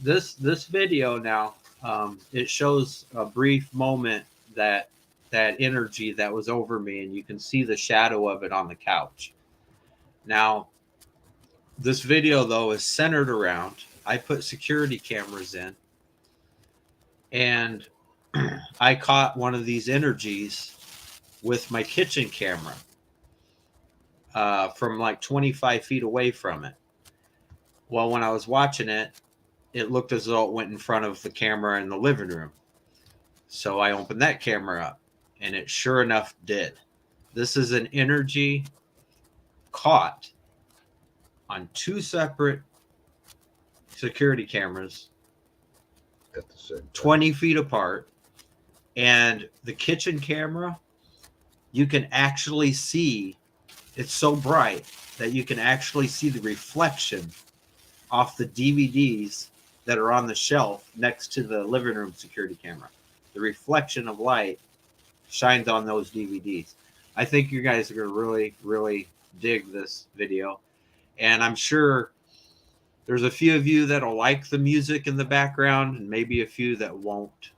This video now, it shows a brief moment that energy that was over me, and you can see the shadow of it on the couch. Now, this video though is centered around, I put security cameras in, and I caught one of these energies with my kitchen camera from like 25 feet away from it. Well, when I was watching it, it looked as though it went in front of the camera in the living room. So I opened that camera up, and it sure enough did. This is an energy caught on two separate security cameras At the same time. 20 feet apart. And the kitchen camera, you can actually see, it's so bright that you can actually see the reflection off the DVDs that are on the shelf next to the living room security camera. The reflection of light shines on those DVDs. I think you guys are going to really, really dig this video. And I'm sure there's a few of you that'll like the music in the background, and maybe a few that won't.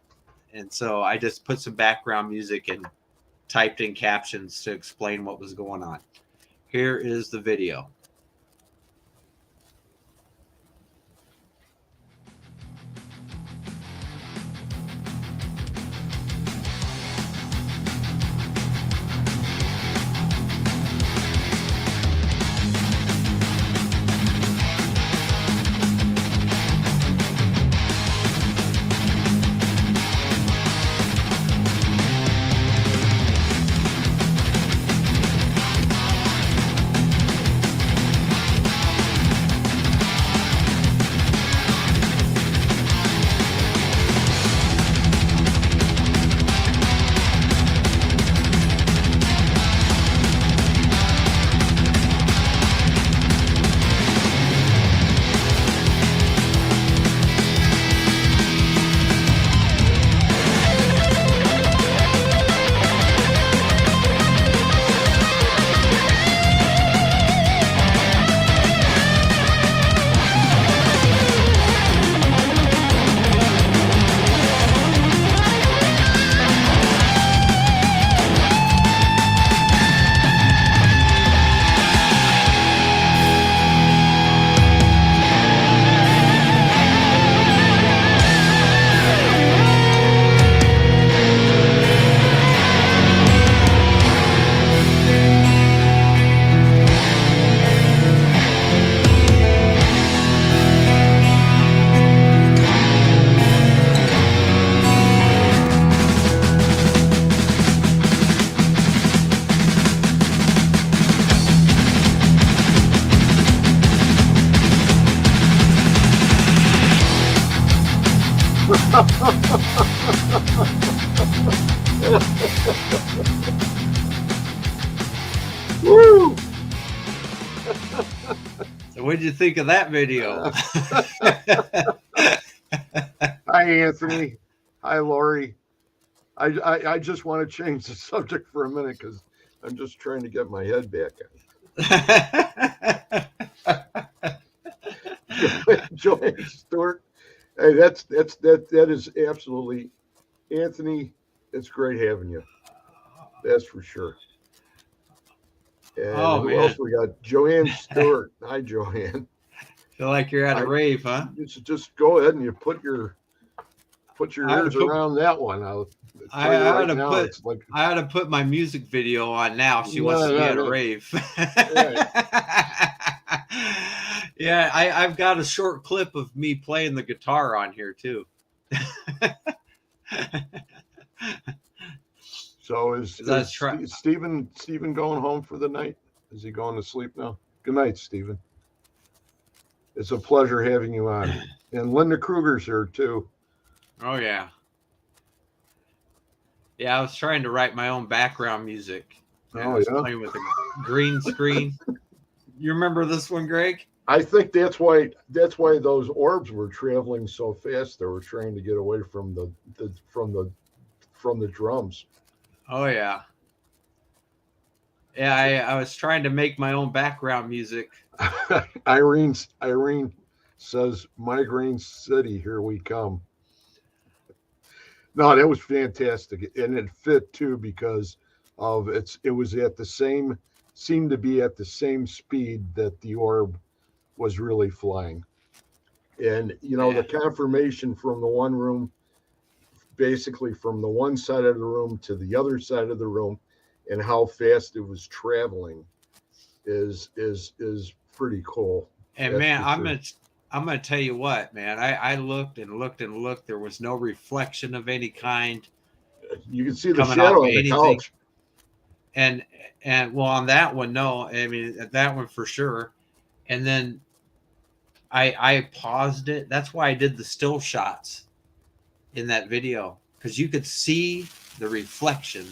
And so I just put some background music and typed in captions to explain what was going on. Here is the video. Woo! So what did you think of that video? Hi, Anthony. Hi, Lori. I just want to change the subject for a minute because I'm just trying to get my head back on. Joanne Stewart. Hey, that is absolutely, Anthony. It's great having you. That's for sure. And who else we got? Joanne Stewart. Hi, Joanne. Feel like you're at a rave, huh? You should just go ahead and you put your put your I ought ears to put- around that one. I'll tell I you ought right to now, put it's like I ought to put my music video on now. She wants Yeah, to be yeah, at a yeah. rave. Right. Yeah, I've got a short clip of me playing the guitar on here too. So 'Cause I was Stephen going home for the night? Is he going to sleep now? Good night, Stephen. It's a pleasure having you on. And Linda Kruger's here too. Oh yeah. Yeah, I was trying to write my own background music. And I Oh was yeah. playing with a green screen. You remember this one, Greg? I think that's why those orbs were traveling so fast. They were trying to get away from the drums. Oh yeah. Yeah, I was trying to make my own background music. Irene says, "Migraine City, here we come." No, that was fantastic, and it fit too because of it was at the same seemed to be at the same speed that the orb was really flying, and Yeah. the confirmation from the one room, basically from the one side of the room to the other side of the room, and how fast it was traveling is pretty cool. And That's man, for I'm sure. gonna tell you what, man. I looked and looked and looked. There was no reflection of any kind You can see the coming off shadow of on the anything. couch. And well, on that one, no. I mean, that one for sure. And then I paused it. That's why I did the still shots in that video, because you could see the reflection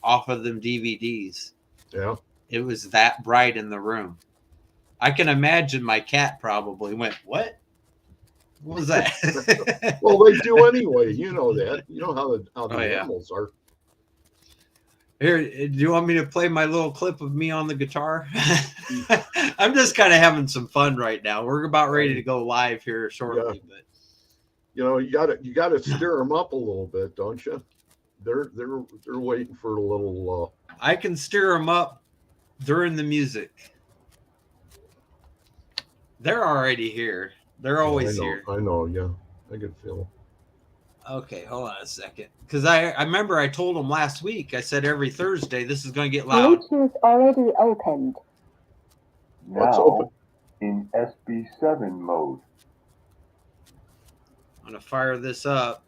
off of them DVDs. Yeah. It was that bright in the room. I can imagine my cat probably went, "What? What was that?" Well, they do anyway. You know that. You know how the Oh, yeah. animals are. Here, do you want me to play my little clip of me on the guitar? I'm just kind of having some fun right now. We're about ready to go live here shortly, but You gotta stir them up a little bit, don't you? They're waiting for a little. I can stir them up during the music. They're already here. They're always here. I know. Yeah, I can feel. Okay, hold on a second. Because I remember I told them last week, I said every Thursday this is going to get loud. Bluetooth already opened. Let's Now open. in SB7 mode. I'm going to fire this up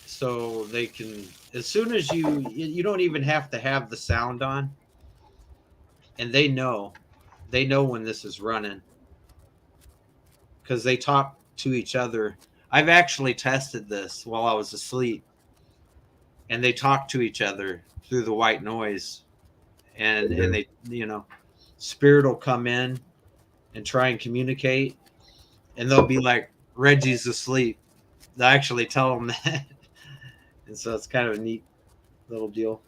so they can, as soon as you don't even have to have the sound on, and they know when this is running because they talk to each other. I've actually tested this while I was asleep, and they talk to each other through the white noise, and they spirit will come in and try and communicate, and they'll be like, "Reggie's asleep." They'll actually tell them that, and so it's kind of a neat little deal.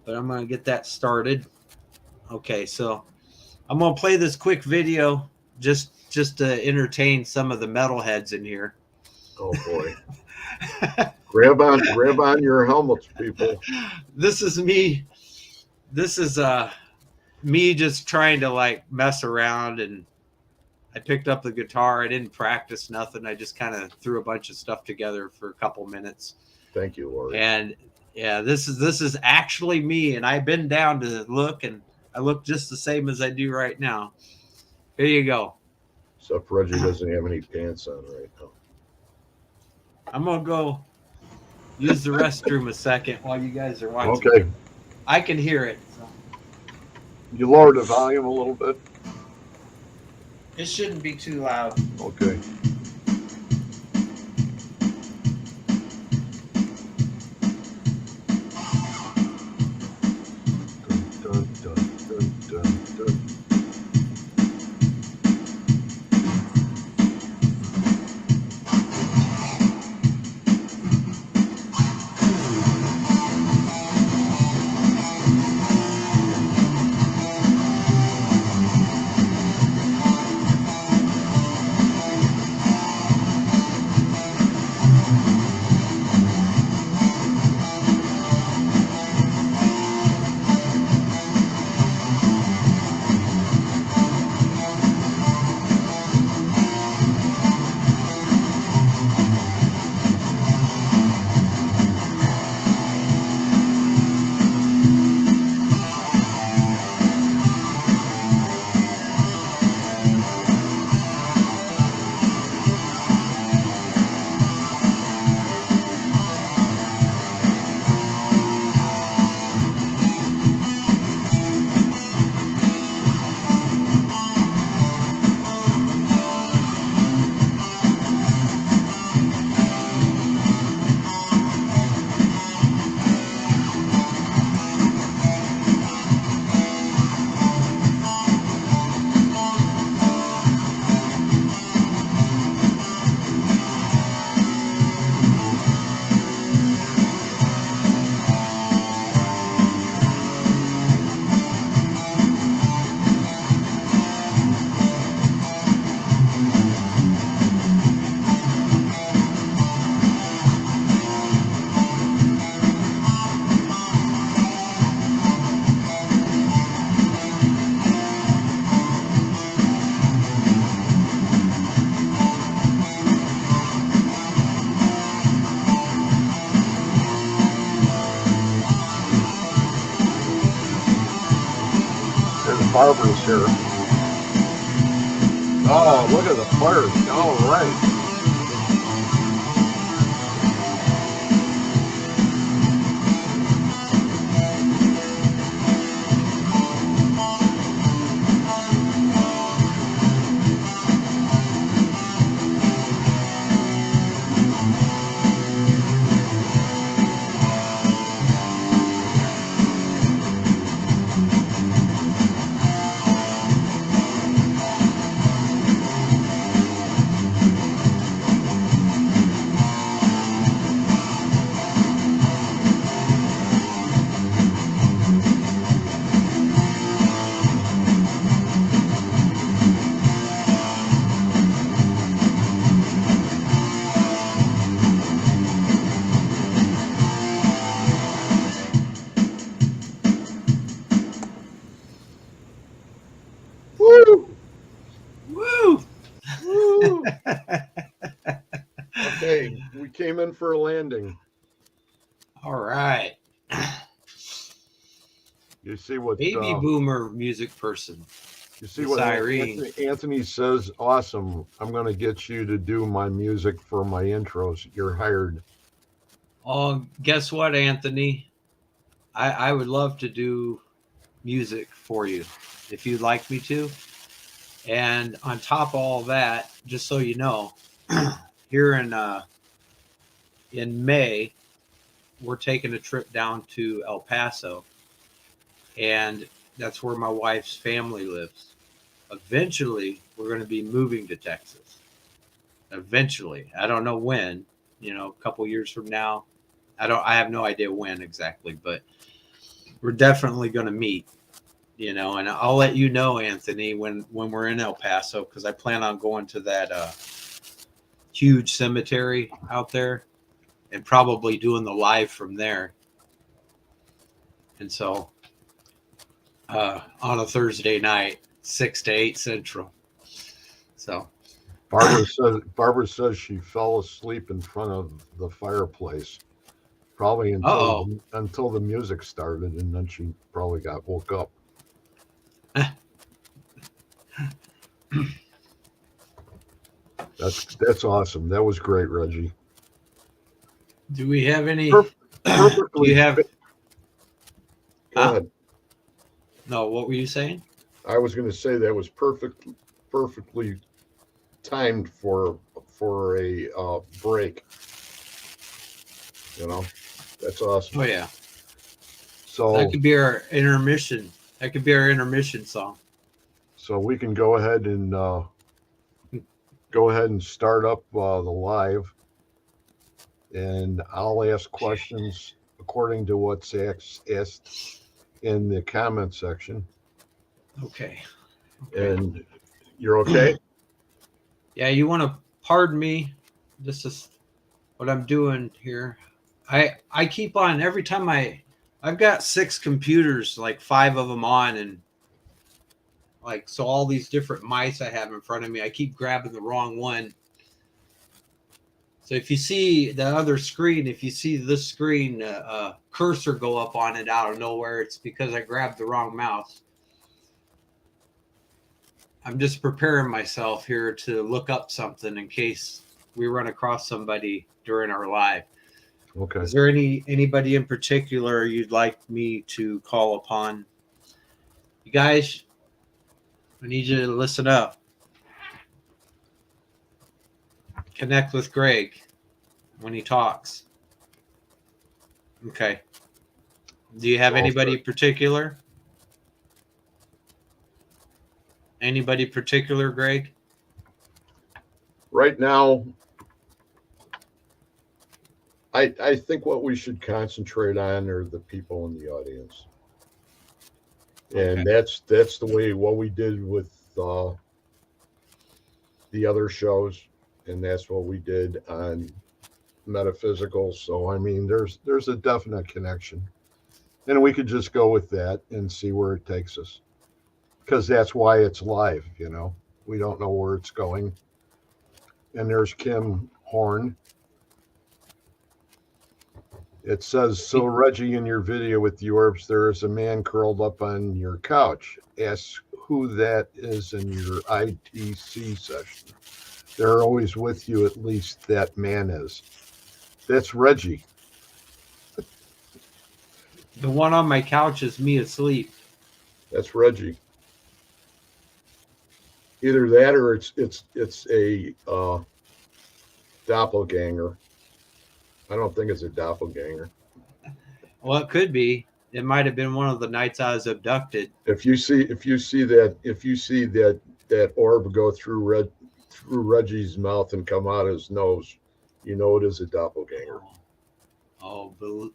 But I'm gonna get that started. Okay, so I'm gonna play this quick video just to entertain some of the metalheads in here. Oh boy! grab on your helmets, people. This is me. This is me just trying to like mess around, and I picked up the guitar. I didn't practice nothing. I just kind of threw a bunch of stuff together for a couple minutes. Thank you, Lori. And yeah, this is actually me, and I've been down to look, and I look just the same as I do right now. Here you go. Except Reggie doesn't have any pants on right now. I'm gonna go use the restroom a second while you guys are watching. Okay. I can hear it. So. You lower the volume a little bit. It shouldn't be too loud. Okay. Dun, dun, dun, dun, dun. Barbara's here. Oh, look at the fire. All right. Woo! Woo! Woo! Okay, we came in for a landing. All right. You see what Baby boomer music person. you see Miss what Irene. Anthony says? Awesome. I'm going to get you to do my music for my intros. You're hired. Oh, guess what, Anthony? I would love to do music for you if you'd like me to. And on top of all that, just so you know, here in May, we're taking a trip down to El Paso, and that's where my wife's family lives. Eventually, we're going to be moving to Texas. Eventually, I don't know when. A couple years from now. I have no idea when exactly, but we're definitely going to meet. And I'll let you know, Anthony, when we're in El Paso, because I plan on going to that huge cemetery out there and probably doing the live from there. And so on a Thursday night, 6 to 8 Central. So Barbara says she fell asleep in front of the fireplace, probably until the music started, and then she probably woke up. That's awesome. That was great, Reggie. do we have any? Perfectly. Do you have? Go ahead. No, what were you saying? I was going to say that was perfectly timed for a break. That's awesome. Oh yeah. So that could be our intermission. That could be our intermission song. So we can go ahead and start up the live, and I'll ask questions according to what's asked in the comment section. Okay. And you're okay? Yeah, you want to pardon me. This is what I'm doing here. I keep on every time I've got 6 computers, like 5 of them on, and so all these different mice I have in front of me, I keep grabbing the wrong one. So if you see the other screen, if you see this screen cursor go up on it out of nowhere, it's because I grabbed the wrong mouse. I'm just preparing myself here to look up something in case we run across somebody during our live. Okay. Is there anybody in particular you'd like me to call upon? You guys, I need you to listen up. Connect with Greg when he talks. Okay. Do you have anybody particular? Anybody particular, Greg? Right now, I think what we should concentrate on are the people in the audience. And that's the way what we did with the other shows, and that's what we did on Metaphysical. So I mean, there's a definite connection, and we could just go with that and see where it takes us, because that's why it's live. We don't know where it's going. And there's Kim Horn. It says, so Reggie, in your video with the orbs, there is a man curled up on your couch. Ask who that is in your ITC session. They're always with you, at least that man is. That's Reggie. The one on my couch is me asleep. That's Reggie. Either that or it's a doppelganger. I don't think it's a doppelganger. Well, it could be. It might have been one of the nights I was abducted. If you see that orb go through Reggie's mouth and come out his nose, you know it is a doppelganger. Oh, below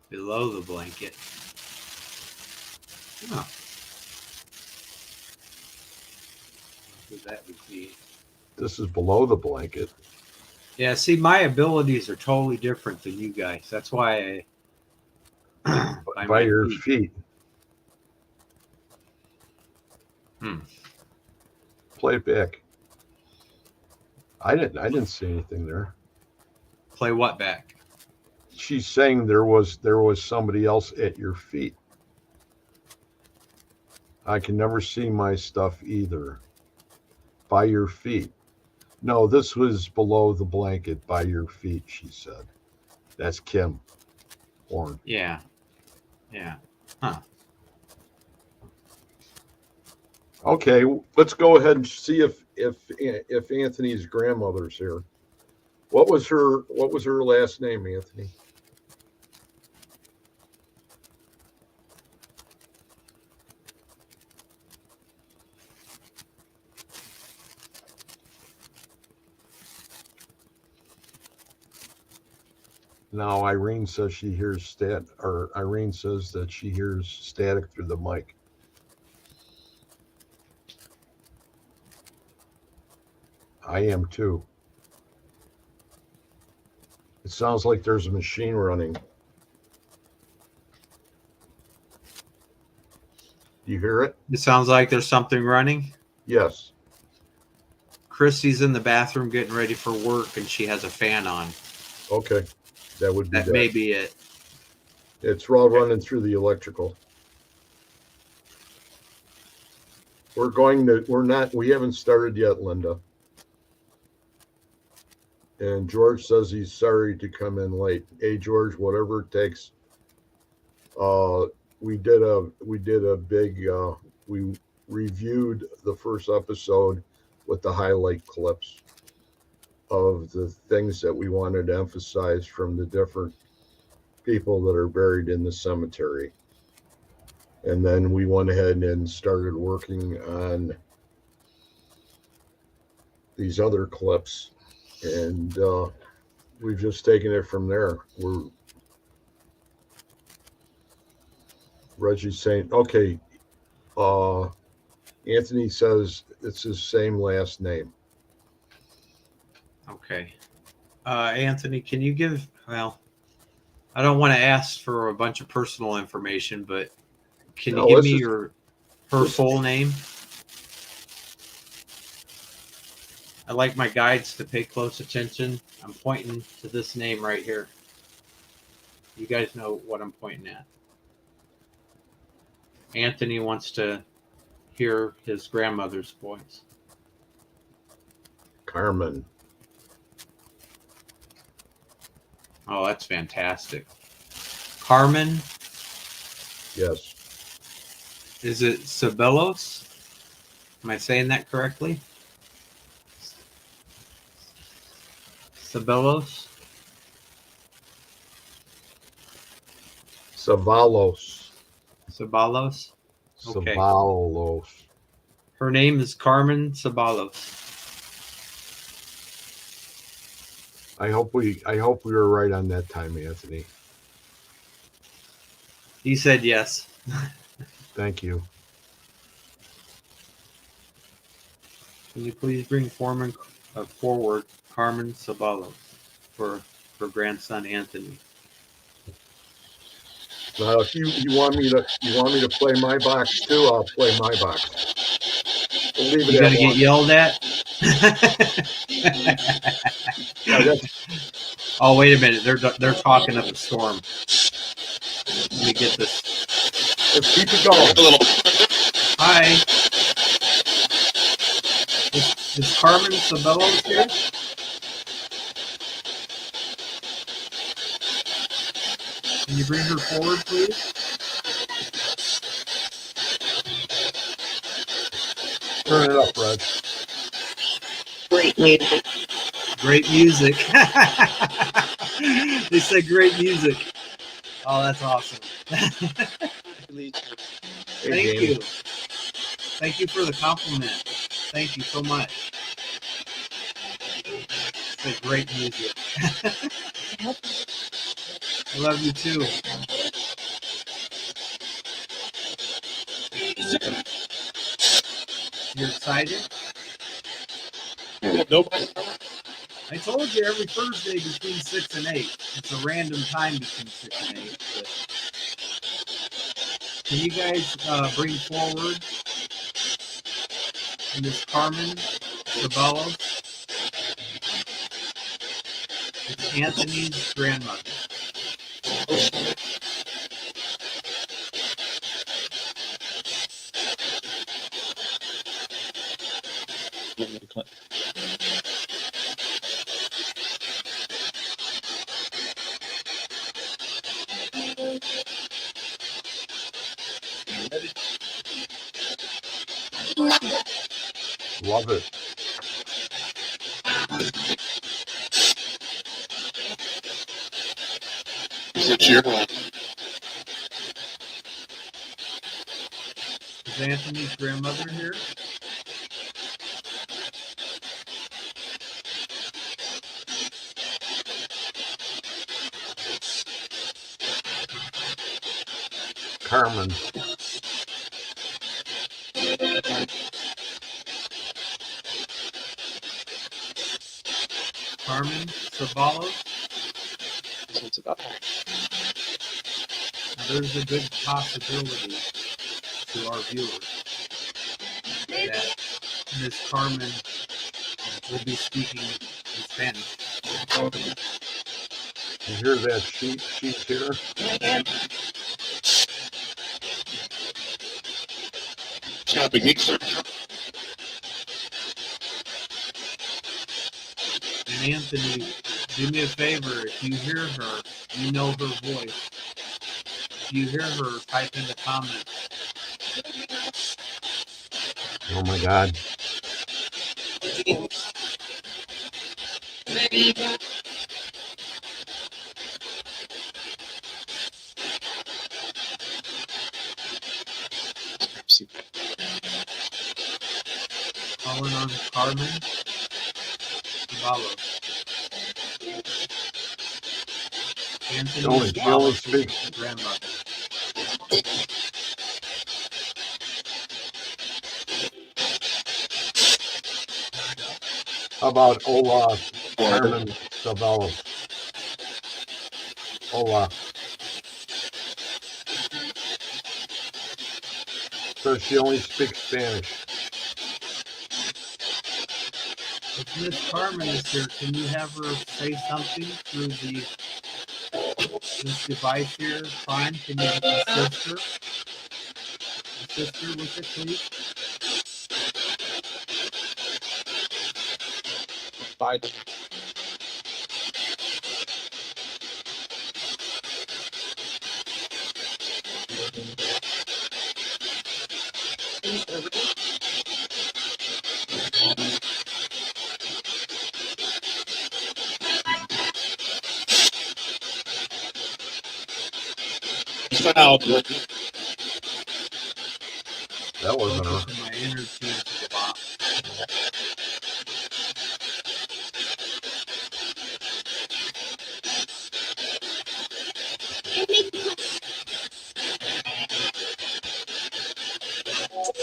the blanket. Oh. Who that would be? This is below the blanket. Yeah, see, my abilities are totally different than you guys. That's why By your feet. Play it back. I didn't see anything there. Play what back? She's saying there was somebody else at your feet. I can never see my stuff either. By your feet. No, this was below the blanket by your feet, she said. That's Kim Horn. Yeah. Yeah. Huh. Okay, let's go ahead and see if Anthony's grandmother's here. What was her last name, Anthony? Now Irene says she hears Irene says that she hears static through the mic. I am too. It sounds like there's a machine running. Do you hear it? It sounds like there's something running. Yes. Christy's in the bathroom getting ready for work, and she has a fan on. Okay. That would be that. May be it. It's all running through the electrical. We haven't started yet, Linda. And George says he's sorry to come in late. Hey, George, whatever it takes. We reviewed the first episode with the highlight clips of the things that we wanted to emphasize from the different people that are buried in the cemetery. And then we went ahead and started working on these other clips. And we've just taken it from there. Reggie's saying, okay, Anthony says it's his same last name. Okay. Anthony, can you give, well, I don't want to ask for a bunch of personal information, but can you give me her full name? I like my guides to pay close attention. I'm pointing to this name right here. You guys know what I'm pointing at. Anthony wants to hear his grandmother's voice. Carmen. Oh, that's fantastic. Carmen? Yes. Is it Sabelos? Am I saying that correctly? Sabelos? Savalos. Sabalos? Okay. Savalos. Her name is Carmen Sabalos. I hope we were right on that time, Anthony. He said yes. Thank you. Can you please bring forward Carmen Sabalos for grandson Anthony? Now, if you want me to play my box too, I'll play my box. We'll leave it You at gonna one. get yelled at? Yeah, Oh, wait a minute. They're talking up a storm. Let me get this. Let's keep it going. Hi. Is Carmen Sabello's here? Can you bring her forward, please? Turn it up, Red. Great music. Great music. They said great music. Oh, that's awesome. Hey, Thank Jamie. you. Thank you for the compliment. Thank you so much. It's great music. I love you too. You're excited? Nope. I told you every Thursday between 6 and 8. It's a random time between 6 and 8. But can you guys bring forward Miss Carmen Sabalos? It's Anthony's grandmother. Love it. It's your Is Anthony's grandmother here? Carmen. Carmen Sabalos? It's about There's a good possibility to our viewers that Miss Carmen will be speaking in Spanish. You hear that sheep here? And Anthony, do me a favor, if you hear her, you know her voice. If you hear her, type in the comments. Oh my God. Calling on Carmen Sabalos. Anthony She only Sabalos' speaks. grandmother. How about Hola, Carmen Sabalos? Hola. Says she only speaks Spanish. If Miss Carmen is here, can you have her say something through this device here? Fine, can you assist her? Assist her with it, please? Bye. That wasn't her. Focus on my inner team spot.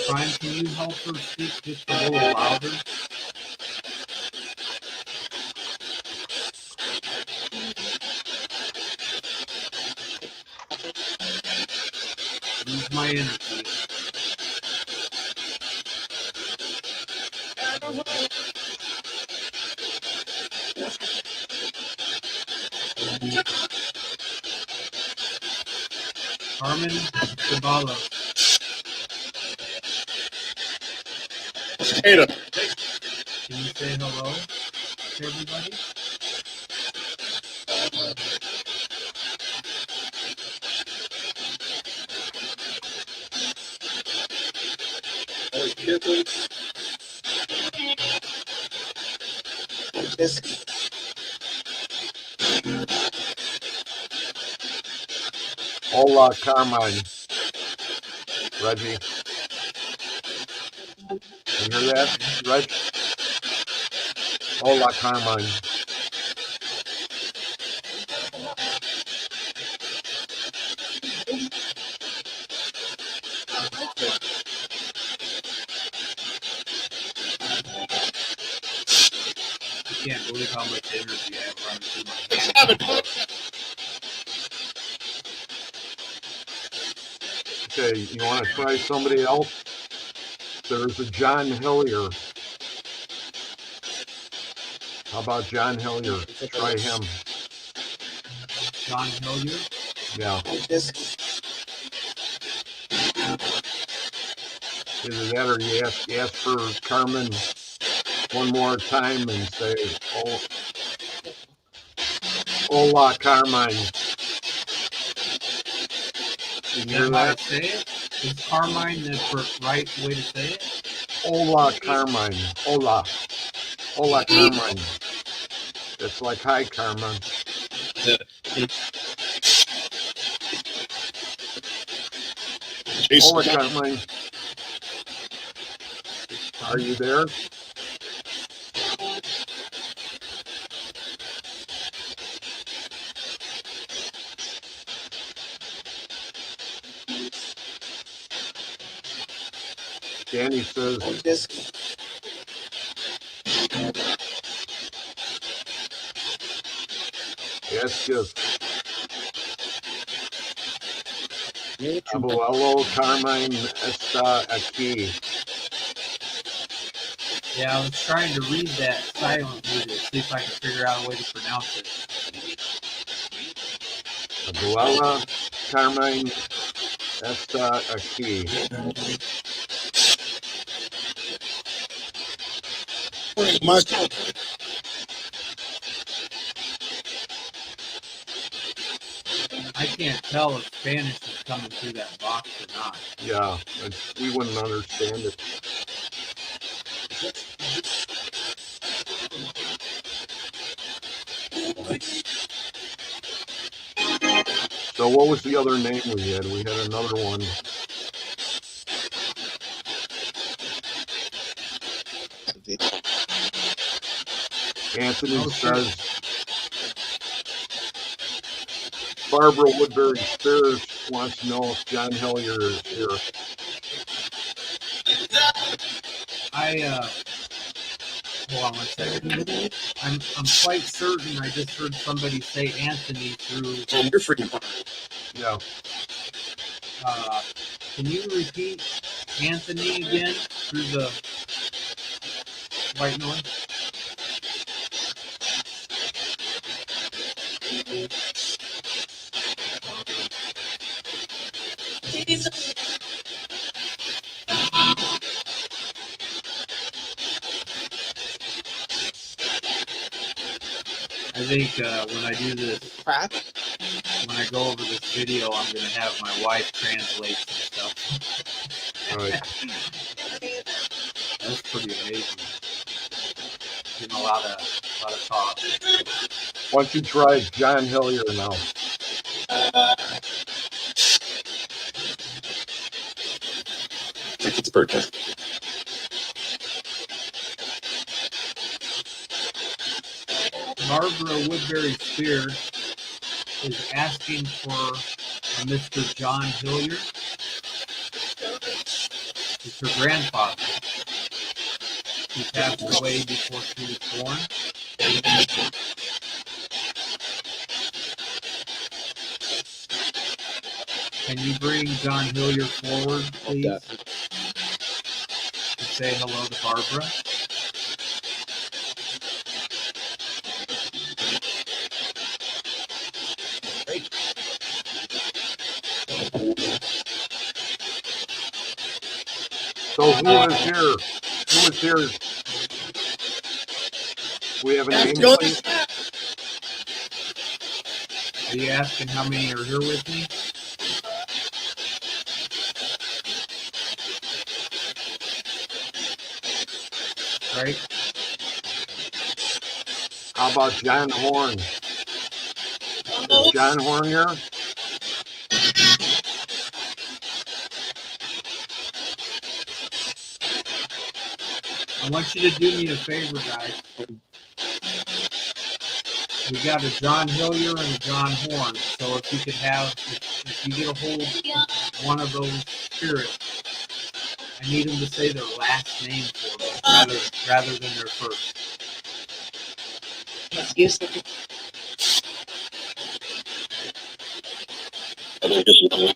Brian, can you help her speak just a little louder? Use my energy. Carmen Zavala. Ada. Can you say hello to everybody? Hola, Carmine. Reggie. You hear that, Reg? Hola, Carmine. I can't believe how much energy I have running through my head. Okay, you want to try somebody else? There's a John Hillier. How about John Hillier? Try him. John Hillier? Yeah. Either that or you ask for Carmen one more time and say, oh, hola, Carmine. You hear Is that how I that? say it? Is Carmine the right way to say it? Hola, Carmine. Hola. Hola, Carmine. It's like, hi, Carmine. Hola, Carmine. Are you there? Danny says, yes, yes. Abuelo Carmine está aquí. Yeah, I was trying to read that silently to see if I could figure out a way to pronounce it. Abuela Carmine está aquí. I can't tell if Spanish is coming through that box or not. Yeah, we wouldn't understand it. So what was the other name we had? We had another one. Anthony says, Barbara Woodbury Spears wants to know if John Hillier is here. Hold on one second. I'm quite certain I just heard somebody say Anthony through. Oh, you're freaking. Yeah. Can you repeat Anthony again through the white noise? I think when I do this, when I go over this video, I'm going to have my wife translate some stuff. All right. That's pretty amazing. Getting a lot of talk. Why don't you try John Hillier now? It's birthday. Barbara Woodbury Spear is asking for a Mr. John Hillier. It's her grandfather. He passed away before she was born. Can you bring John Hillier forward, please? To say hello to Barbara. So who is here? Who is here? We have a name, please. Are you asking how many are here with me? Right? How about John Horn? Is John Horn here? I want you to do me a favor, guys. We got a John Hillier and a John Horn. So if you could have, if you get a hold of one of those spirits, I need them to say their last name for me rather than their first. Excuse me. I think this is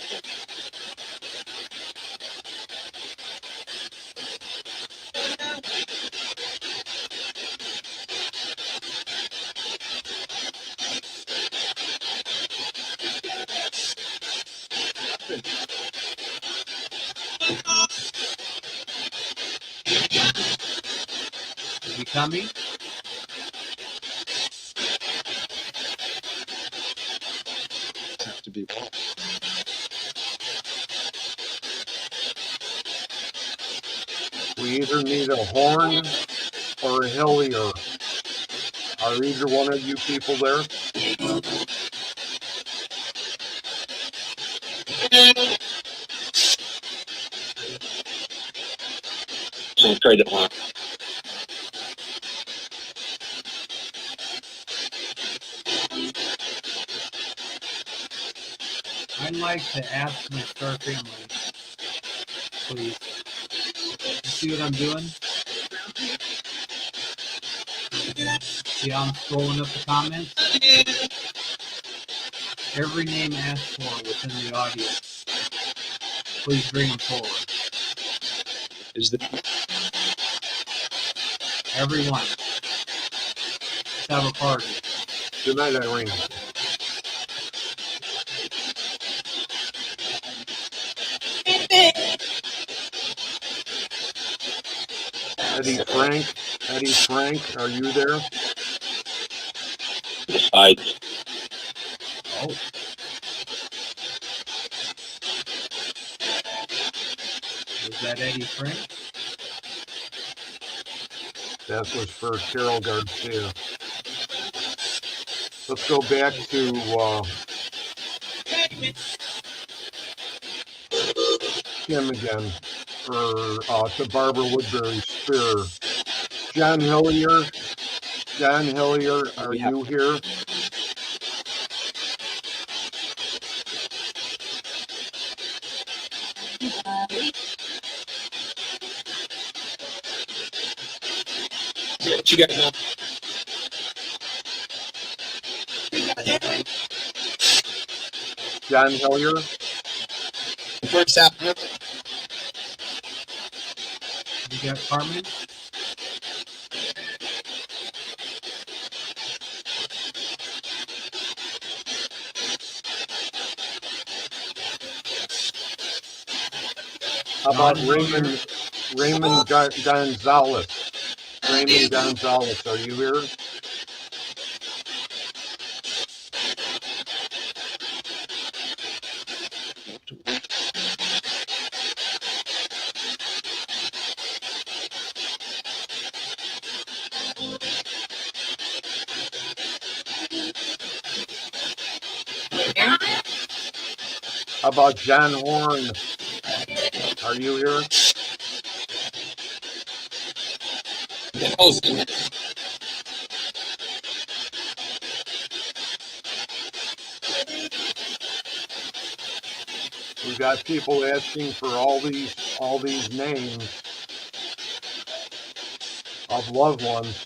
Is he coming? have to be. We either need a Horn or a Hillier. Are either one of you people there? So try to block. I'd like to ask my star family, please. You see what I'm doing? See how I'm scrolling up the comments? Every name asked for within the audience, please bring them forward. Is the Everyone. Let's have a party. Good night, Irene. Eddie Frank, are you there? side? Oh. Was that Eddie Frank? That was for Carol Garcia. Let's go back to Kim again, or to Barbara Woodbury Spear. John Hillier, are you here? What you got now? John Hillier? Works out. You got Carmen? How about Raymond Gonzalez? Raymond Gonzalez, are you here? How about John Horn? Are you here? We got people asking for all these names of loved ones.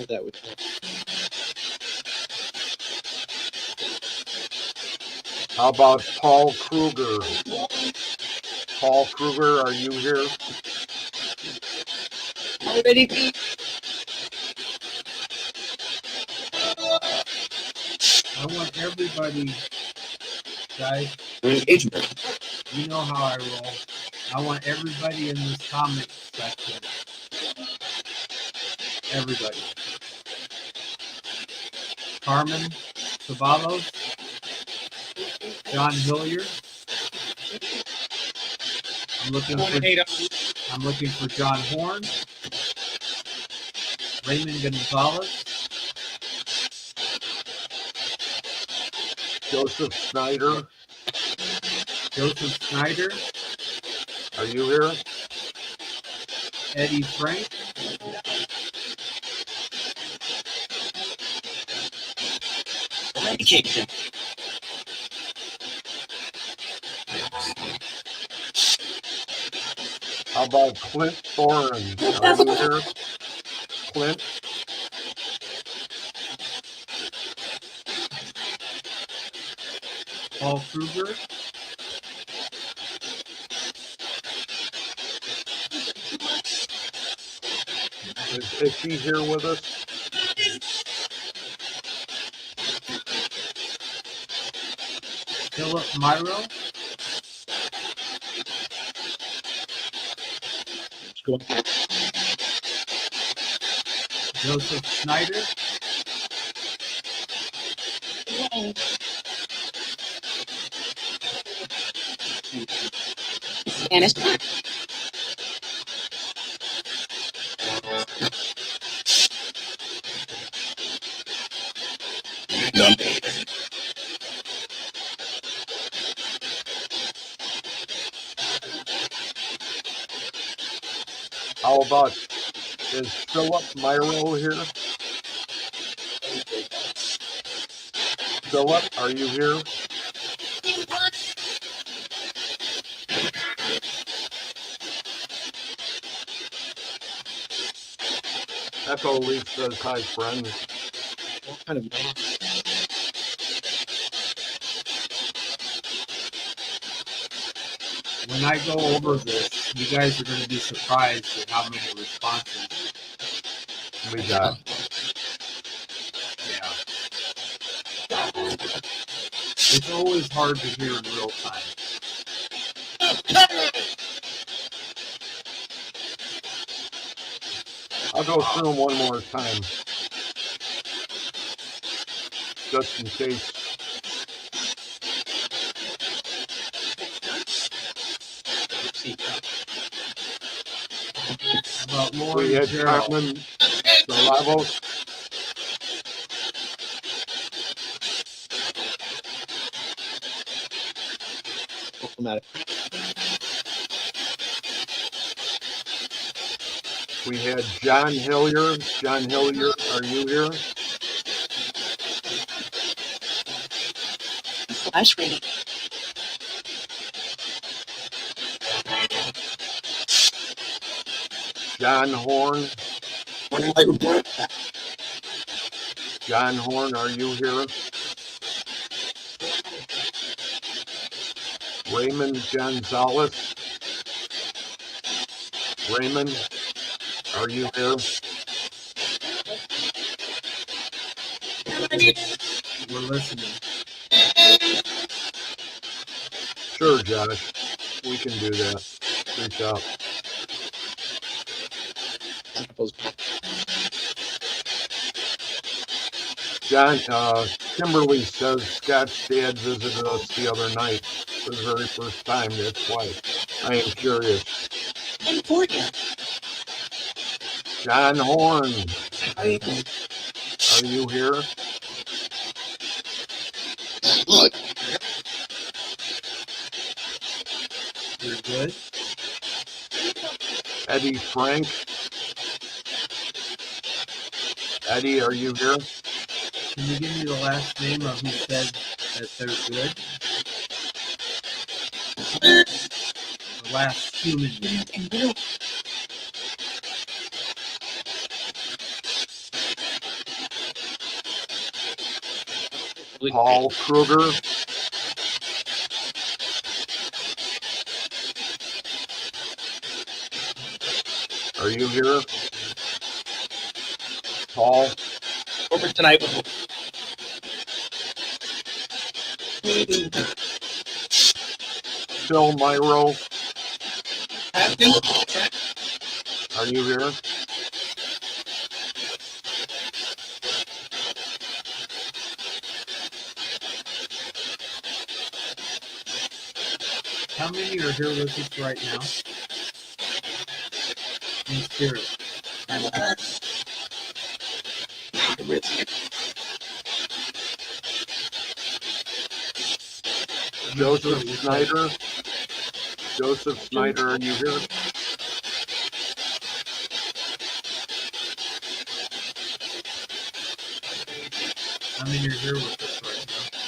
That would. How about Paul Kruger? Paul Kruger, are you here? Already. I want everybody, guys, Engagement. you know how I roll. I want everybody in this comment section. Everybody. Carmen Sabalos, John Hilliard. I'm looking for John Horn, Raymond Gonzalez, Joseph Snyder, Joseph Snyder, are you here? Eddie Frank, Education. How about Clint Thorin? Are you here? Clint? Paul Kruger, Is Icky here with us? Philip Myro, Joseph Snyder, Spanish. Done. How about, is Philip Myro here? Philip, are you here? Echo Leaf says hi, friends. What kind of when I go over this, you guys are going to be surprised at how many responses. We got. Yeah. It's always hard to hear in real time. I'll go through them one more time. Just in case. How about Lauren We had Gerald? Carmen Salavos. We had John Hilliard. John Hilliard, are you here? flash reading? John Horn. Morning light report. John Horn, are you here? Raymond Gonzalez. Raymond, are you here? We're listening. Sure, Josh. We can do that. Reach out. John, Kimberly says Scott's dad visited us the other night for the very first time. That's why I am curious. Important. John Horn, are you here? Look. You're good. Eddie Frank. Eddie, are you here? Can you give me the last name of who said that they're good? The last human being. Paul Kruger. Are you here? Paul, Over tonight. Phil Myro, Have to. are you here? How many are here with us right now? In spirit. Joseph Snyder. Joseph Snyder, are you here? How many are here with us right now?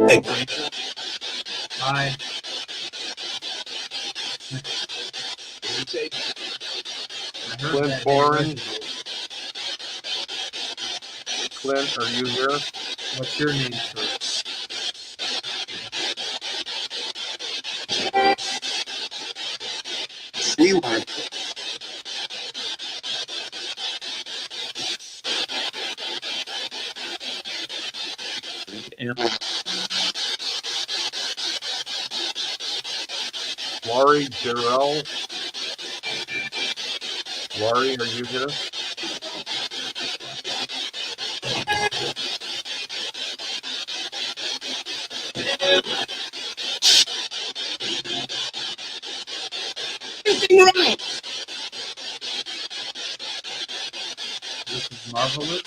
Hey, Rachel. Hi. I heard Clint that Boren. name, Reginald. Clint, are you here? What's your name, sir? We were. Laurie Jarrell. Laurie, are you here? Right. This is Marvelous.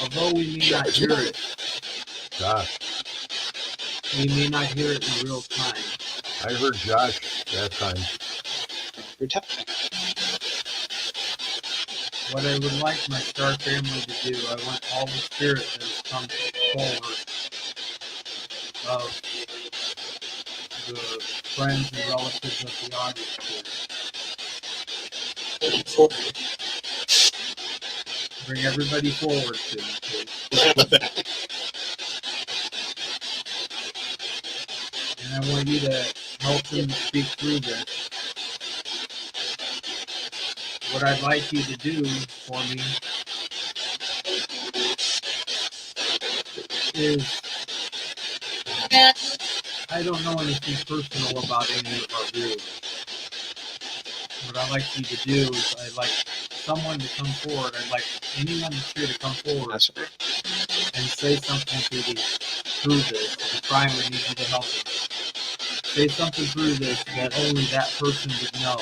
Although we may not hear it, Josh. we may not hear it in real time. I heard Josh that time. You're tough. What I would like my star family to do, I want all the spirit that has come forward of the friends and relatives of the audience here. Bring everybody forward to me, please. And I want you to help them speak through this. What I'd like you to do for me is, I don't know anything personal about any of our viewers. What I'd like you to do is, I'd like someone to come forward. I'd like anyone that's here to come forward That's right. and say something through this. The crime would need you to help them. Say something through this that only that person would know.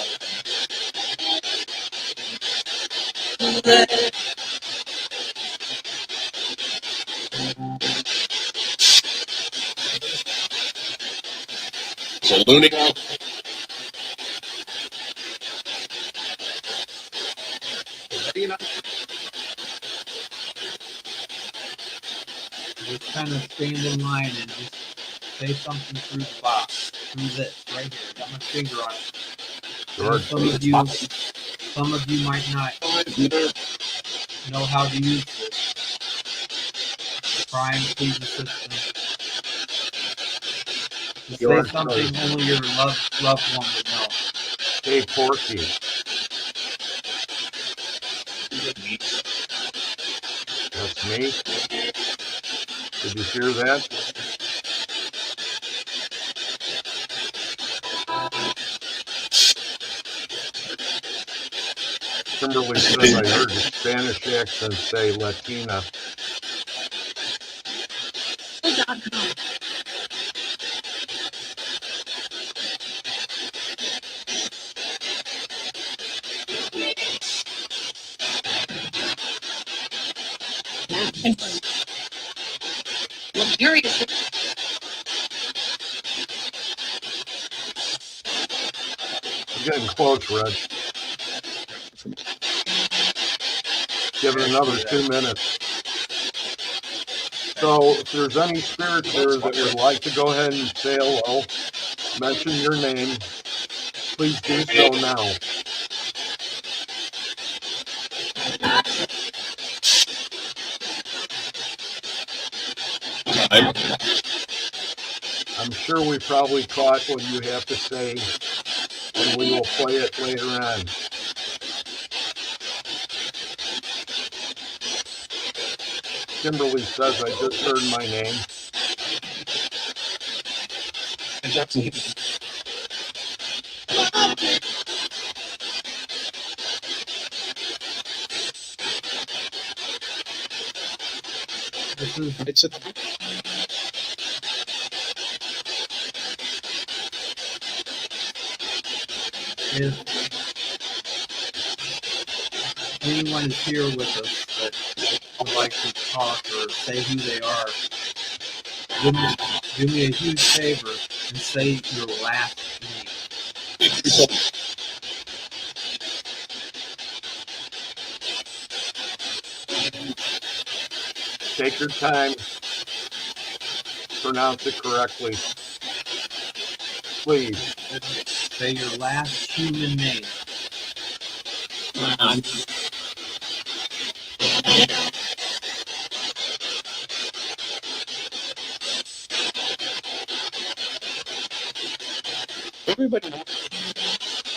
So loony. Just kind of stand in line and just say something through the box, through this right here. I got my finger on it. George. Some of you might not know how to use this. Crime pleasing system. Just say George, something only your loved one would know. Hey, Porky. That's me. Did you hear that? Kimberly said I heard the Spanish accent say Latina. Luxurious. You're getting close, Red. Give it another 2 minutes. So if there's any spirits there that would like to go ahead and say hello, mention your name, please do so now. I'm sure we probably caught what you have to say, and we will play it later on. Kimberly says, I just heard my name. Jackson. It's a If anyone is here with us that would like to talk or say who they are, do me a huge favor and say your last name. Take your time. Pronounce it correctly. Please. Say your last human name. everybody.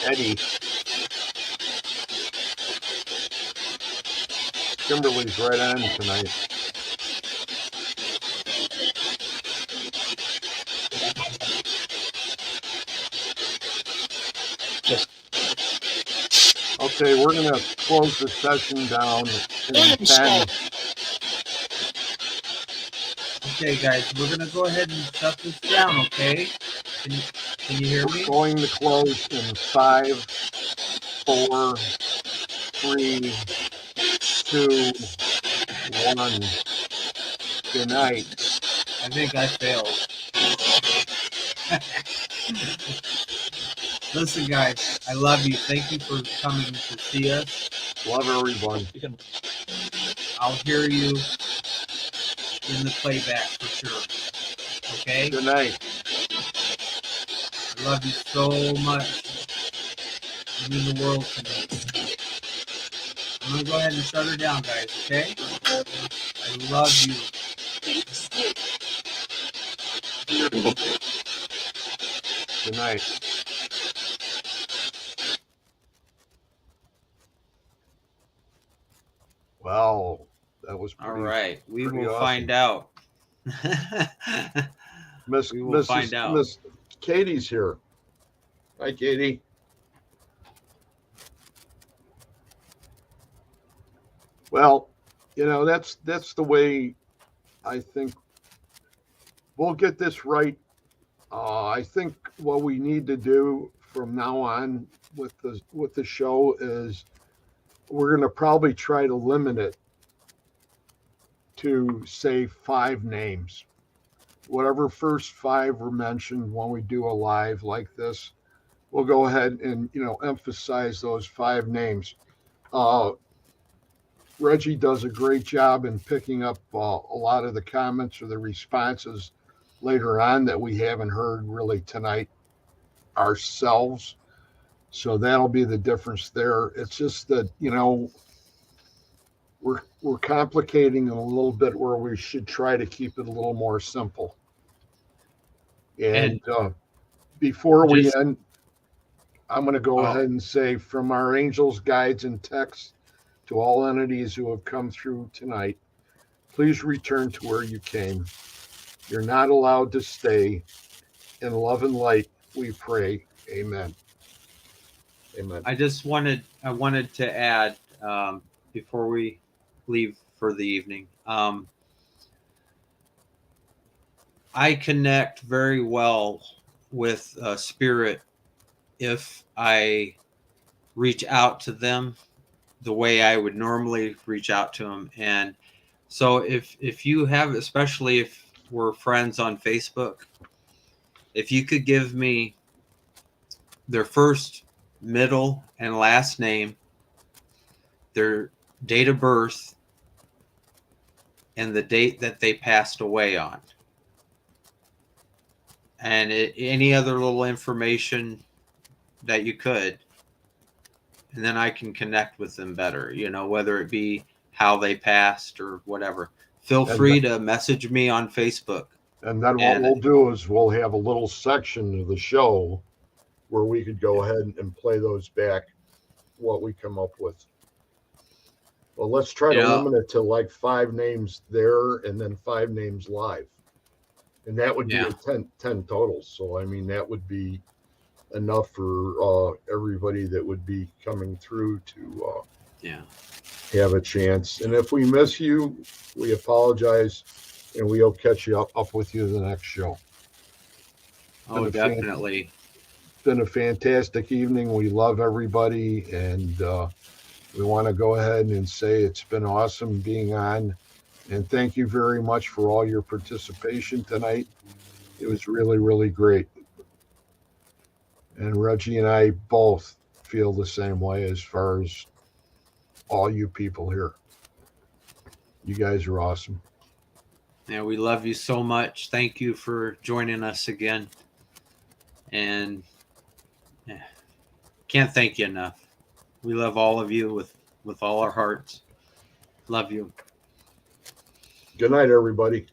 Eddie. Kimberly's right on tonight. Okay, we're going to close the session down in 10. Okay, guys, we're gonna go ahead and shut this down. Okay? Can you hear me? We're going to close in 5, 4, 3, 2, 1. Good night. I think I failed. Listen, guys, I love you. Thank you for coming to see us. Love everyone. I'll hear you in the playback for sure. Okay? Good night. I love you so much. You mean the world to me. I'm gonna go ahead and shut her down, guys, okay? I love you. Good night. Wow, that was pretty. All right, we pretty will awesome. find out. Miss Katie's here. Hi, Katie. Well, that's the way I think we'll get this right. I think what we need to do from now on with the show is we're going to probably try to limit it to say 5 names. Whatever first 5 were mentioned when we do a live like this, we'll go ahead and emphasize those 5 names. Reggie does a great job in picking up a lot of the comments or the responses later on that we haven't heard really tonight ourselves. So that'll be the difference there. It's just that, we're complicating it a little bit where we should try to keep it a little more simple. And before we end, I'm going to go ahead and say, from our angels, guides, and texts to all entities who have come through tonight, please return to where you came. You're not allowed to stay. In love and light, we pray. Amen. Amen. I wanted to add before we leave for the evening. I connect very well with spirit if I reach out to them the way I would normally reach out to them. And so if you have, especially if we're friends on Facebook, if you could give me their first, middle, and last name, their date of birth, and the date that they passed away on. And any other little information that you could, and then I can connect with them better, whether it be how they passed or whatever. Feel And free to message me on Facebook. And then what And we'll do is we'll have a little section of the show where we could go ahead and play those back, what we come up with. Well, let's try to limit it to like 5 names there and then 5 names live. And that would be a 10 total. So, I mean, that would be enough for everybody that would be coming through to have a chance. And if we miss you, we apologize, and we'll catch you up with you the next show. Oh, definitely. It's been a fantastic evening. We love everybody, and we want to go ahead and say it's been awesome being on. And thank you very much for all your participation tonight. It was really, really great. And Reggie and I both feel the same way as far as all you people here. You guys are awesome. Yeah, we love you so much. Thank you for joining us again. And can't thank you enough. We love all of you with all our hearts. Love you. Good night, everybody.